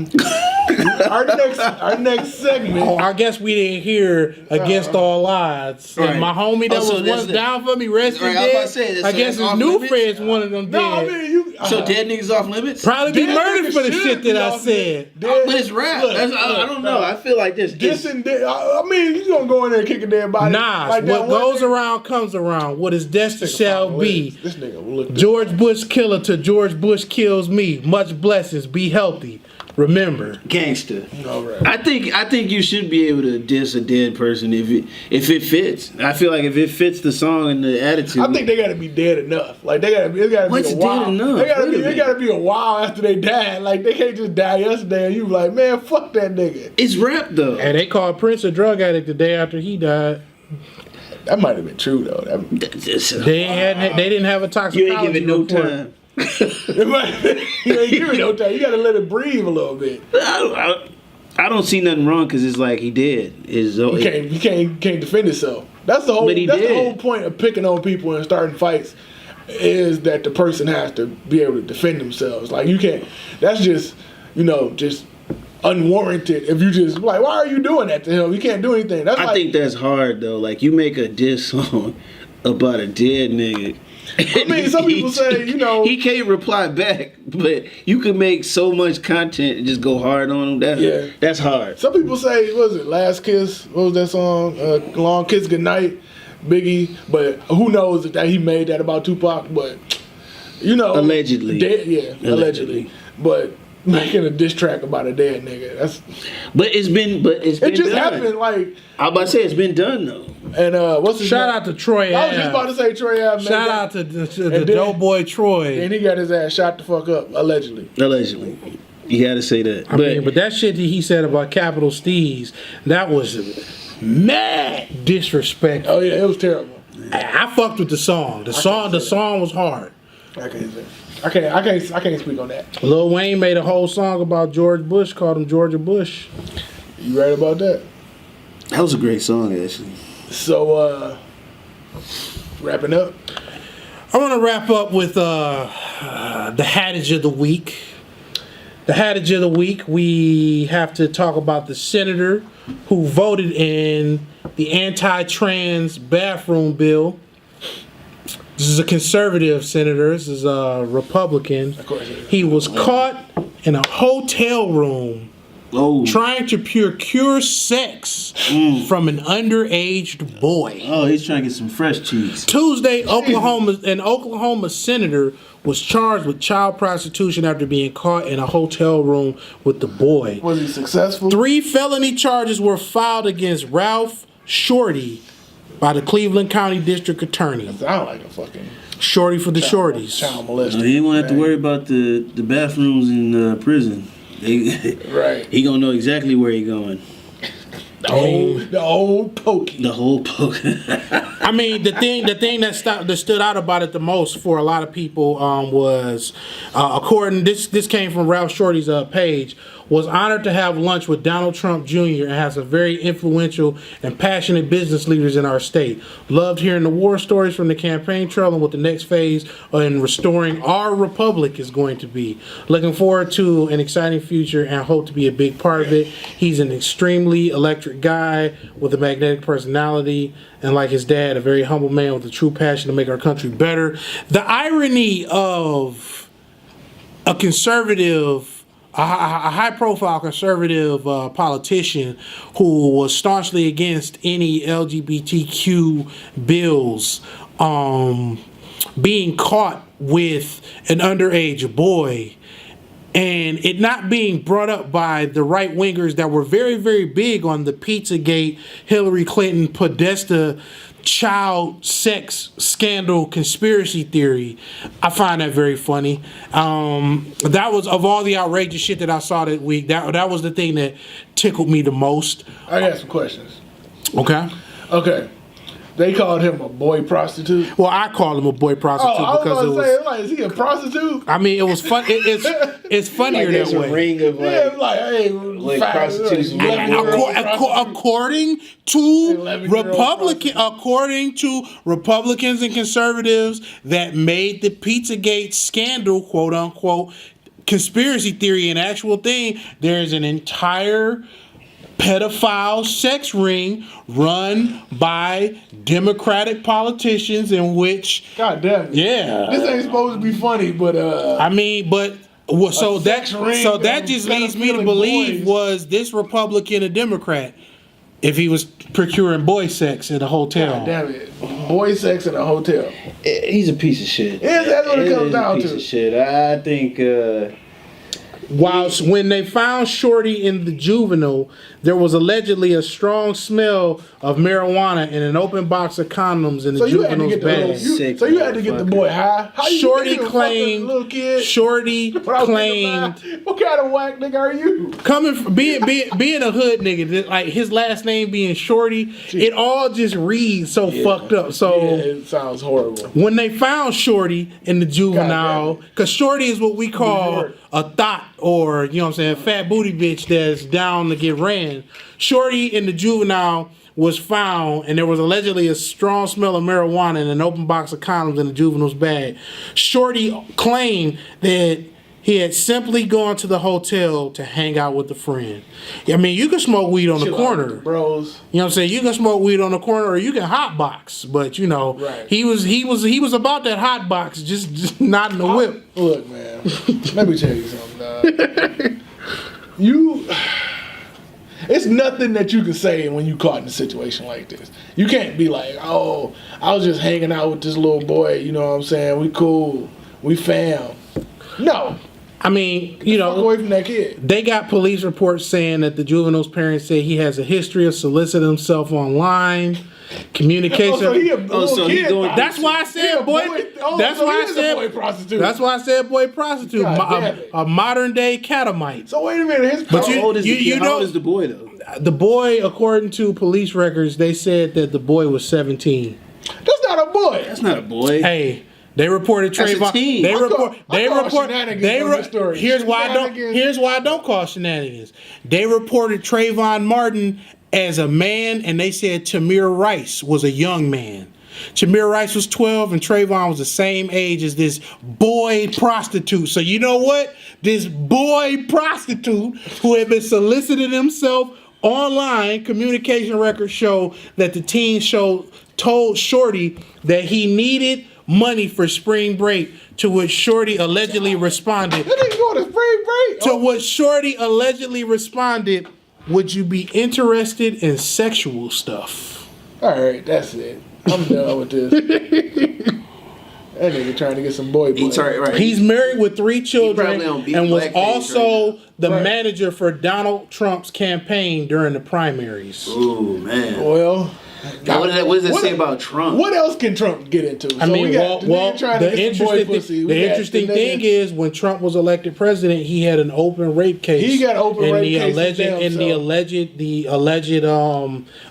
next segment. Oh, I guess we didn't hear Against All Odds. Right. And my homie that was once down for me, rest in dead. I guess his new friends wanted them dead. No, I mean, so dead niggas off limits? Probably be murdered for the shit that I said. But it's rap. I don't know. I feel like this. I mean, you gonna go in there and kick a dead body. Nah, like what goes around comes around. What is destined shall be. This nigga will look George Bush killer to George Bush kills me. Much blessings. Be healthy. Remember, gangster. All right. I think you should be able to diss a dead person if it fits. I feel like if it fits the song and the attitude. I think they gotta be dead enough. Like it gotta be a while. Dead enough? They gotta be a while after they died. Like they can't just die yesterday and you like, man, fuck that nigga. It's rap though. And they called Prince a drug addict the day after he died. That might have been true though. They didn't have a toxicology You ain't giving no report. time. You ain't giving no time. You gotta let it breathe a little bit. I don't see nothing wrong because it's like he did. He can't defend himself. That's the whole. That's the whole point of picking on people and starting fights. Is that the person has to be able to defend themselves? Like you can't. That's just just unwarranted. If you just like, why are you doing that to him? You can't do anything. I think that's hard though. Like you make a diss song about a dead nigga. I mean, some people say, he can't reply back, but you can make so much content and just go hard on him. That's hard. Some people say, what was it, Last Kiss? What was that song? Long Kiss Goodnight, Biggie. But who knows that he made that about Tupac? But allegedly, allegedly. But making a diss track about a dead nigga, it just happened. Like I'm about to say, it's been done though. And what's his Shout name? out to Troy. I was just about to say Troy Ave. Shout out to the dope boy Troy. And he got his ass shot the fuck up, allegedly. Allegedly. You gotta say that. But that shit that he said about Capital Steez, that was mad disrespect. Oh yeah, it was terrible. I fucked with the song. The song was hard. I can't speak on that. Lil Wayne made a whole song about George Bush, called him Georgia Bush. You right about that? That was a great song, actually. So, wrapping up. I want to wrap up with the Hattage of the Week. The Hattage of the Week, we have to talk about the senator who voted in the anti-trans bathroom bill. This is a conservative senator. This is a Republican. Of course. He was caught in a hotel room trying to procure sex from an underage boy. Oh, he's trying to get some fresh cheese. Tuesday, an Oklahoma senator was charged with child prostitution after being caught in a hotel room with the boy. Was he successful? 3 felony charges were filed against Ralph Shorty by the Cleveland County District Attorney. That sound like a fucking Shorty for the shorties. child molester. No, he won't have to worry about the bathrooms in prison. Right. He gonna know exactly where he going. The old pokey. The whole poke. I mean, the thing that stood out about it the most for a lot of people was, according this came from Ralph Shorty's page, was honored to have lunch with Donald Trump Jr. and has some very influential and passionate business leaders in our state. Loved hearing the war stories from the campaign trail and what the next phase in restoring our republic is going to be. Looking forward to an exciting future and hope to be a big part of it. He's an extremely electric guy with a magnetic personality, and like his dad, a very humble man with a true passion to make our country better. The irony of a conservative, a high-profile conservative politician who was staunchly against any LGBTQ bills, being caught with an underage boy and it not being brought up by the right wingers that were very, very big on the Pizzagate, Hillary Clinton, Podesta, child sex scandal conspiracy theory. I find that very funny. That was, of all the outrageous shit that I saw that week, that was the thing that tickled me the most. I got some questions. Okay. They called him a boy prostitute. Well, I called him a boy prostitute because it was. Like, is he a prostitute? I mean, it was fun. It's funnier Like that way. a ring of Like prostitution. According to Republicans and conservatives that made the Pizzagate scandal, quote unquote, conspiracy theory an actual thing, there's an entire pedophile sex ring run by Democratic politicians in which, God damn it. yeah, This ain't supposed to be funny, but I mean, but so that just leads me to believe was this Republican a Democrat if he was procuring boy sex at a hotel? God damn it, boy sex in a hotel. He's a piece of shit. That's what it comes down to. Piece of shit. I think. Whilst when they found Shorty in the juvenile, there was allegedly a strong smell of marijuana in an open box of condoms in the juvenile's bag. So you had to get the boy high? How you Shorty get claimed. little kid? Shorty claimed. What kind of whack nigga are you? Coming from being a hood nigga, like his last name being Shorty, it all just reads so fucked up. So it sounds horrible. when they found Shorty in the juvenile, because Shorty is what we call a thought, or you know what I'm saying, fat booty bitch that's down to get ran. Shorty in the juvenile was found, and there was allegedly a strong smell of marijuana in an open box of condoms in the juvenile's bag. Shorty claimed that he had simply gone to the hotel to hang out with a friend. I mean, you can smoke weed on the corner, bros. You know what I'm saying? You can smoke weed on the corner, or you can hotbox. But you know, he was about that hotbox, just not in the whip. Look, man, let me tell you something. It's nothing that you can say when you caught in a situation like this. You can't be like, oh, I was just hanging out with this little boy. You know what I'm saying? We cool, we fam. No. I mean, you know, away from that kid. They got police reports saying that the juvenile's parents say he has a history of soliciting himself online, communication. That's why I said boy. That's why I said boy prostitute. That's why I said boy prostitute. A modern day catamite. So wait a minute. How old is the boy though? The boy, according to police records, they said that the boy was 17. That's not a boy. That's not a boy. Hey. They reported Trayvon. Here's why I don't call shenanigans. They reported Trayvon Martin as a man, and they said Tamir Rice was a young man. Tamir Rice was 12, and Trayvon was the same age as this boy prostitute. So you know what? This boy prostitute who had been soliciting himself online, communication records show that the teen told Shorty that he needed money for spring break, to which Shorty allegedly responded. That ain't going to spring break. To which Shorty allegedly responded, "Would you be interested in sexual stuff?" All right, that's it. I'm done with this. That nigga trying to get some boy. He's married with 3 children and was also the manager for Donald Trump's campaign during the primaries. Oh man. Well. What does that say about Trump? What else can Trump get into? I mean, the interesting thing is when Trump was elected president, he had an open rape case. He got open rape cases. The alleged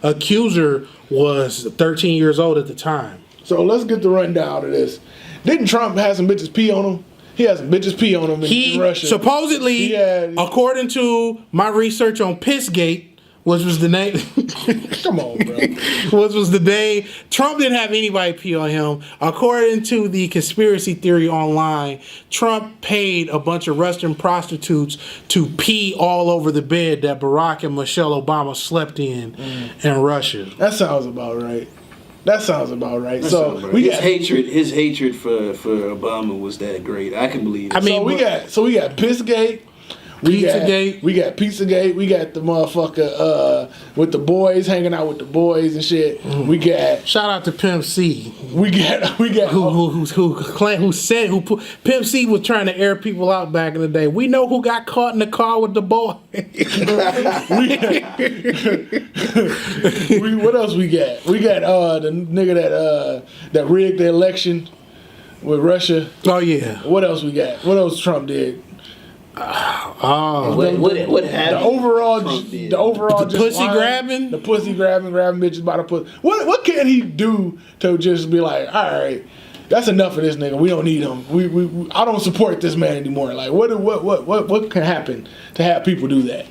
accuser was 13 years old at the time. So let's get the rundown of this. Didn't Trump have some bitches pee on him? He has some bitches pee on him in Russia. Supposedly, according to my research on Pissgate, which was the name. Come on, bro. Which was the day Trump didn't have anybody pee on him. According to the conspiracy theory online, Trump paid a bunch of Russian prostitutes to pee all over the bed that Barack and Michelle Obama slept in Russia. That sounds about right. His hatred for Obama was that great. I can believe it. I mean, so we got Pissgate. Pizzagate. We got Pizzagate. We got the motherfucker with the boys hanging out with the boys and shit. We got Shout out to Pimp C. we got Who said Pimp C was trying to air people out back in the day. We know who got caught in the car with the boy. What else we got? We got the nigga that rigged the election with Russia. Oh yeah. What else we got? What else Trump did? Oh. What happened? The overall The just pussy lying, grabbing? the pussy grabbing bitches by the pussy. What can he do to just be like, all right, that's enough of this nigga. We don't need him. We I don't support this man anymore. Like what can happen to have people do that?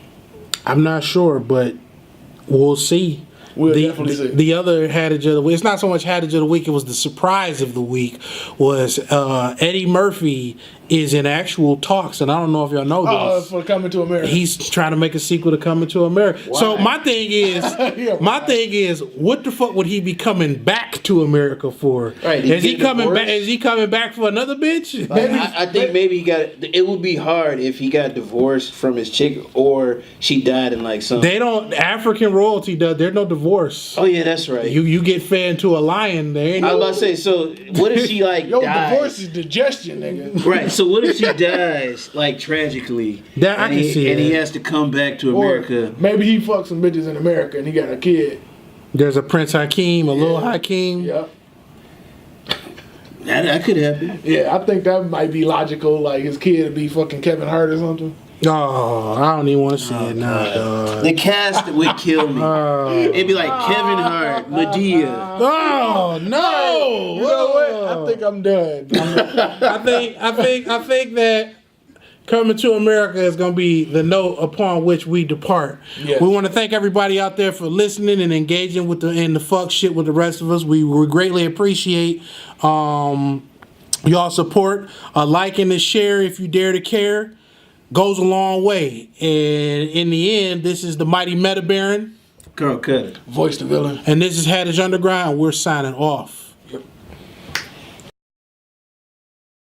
I'm not sure, but we'll see. We'll definitely see. The other Hattage of the week, it's not so much Hattage of the week, it was the surprise of the week, was Eddie Murphy is in actual talks, and I don't know if y'all know this. For Coming to America. He's trying to make a sequel to Coming to America. Why? So my thing is, what the fuck would he be coming back to America for? Right, Is he coming divorced? back? Is he coming back for another bitch? I think maybe he got. It would be hard if he got divorced from his chick or she died in like some. They don't. African royalty does. There's no divorce. Oh yeah, that's right. You get fed to a lion. There ain't I was no. about to say. So what if she like dies? Divorce is digestion, nigga. Right. So what if she dies like tragically? That I and can he, see and he that. has to come back to Or America. maybe he fucked some bitches in America and he got a kid. There's a Prince Hakeem, a little Hakeem. Yep. That could happen. Yeah, I think that might be logical. Like his kid would be fucking Kevin Hart or something. Oh, I don't even want to see it now, dog. The cast would kill me. It'd be like Kevin Hart, Medea. Oh no! You know what? I think I'm done. I think that Coming to America is going to be the note upon which we depart. Yes. We want to thank everybody out there for listening and engaging with the fuck shit with the rest of us. We greatly appreciate y'all support. A like and a share if you dare to care goes a long way. And in the end, this is the mighty Meta Baron, Carl Cutter. Voice the villain. and this is Hattage Underground. We're signing off.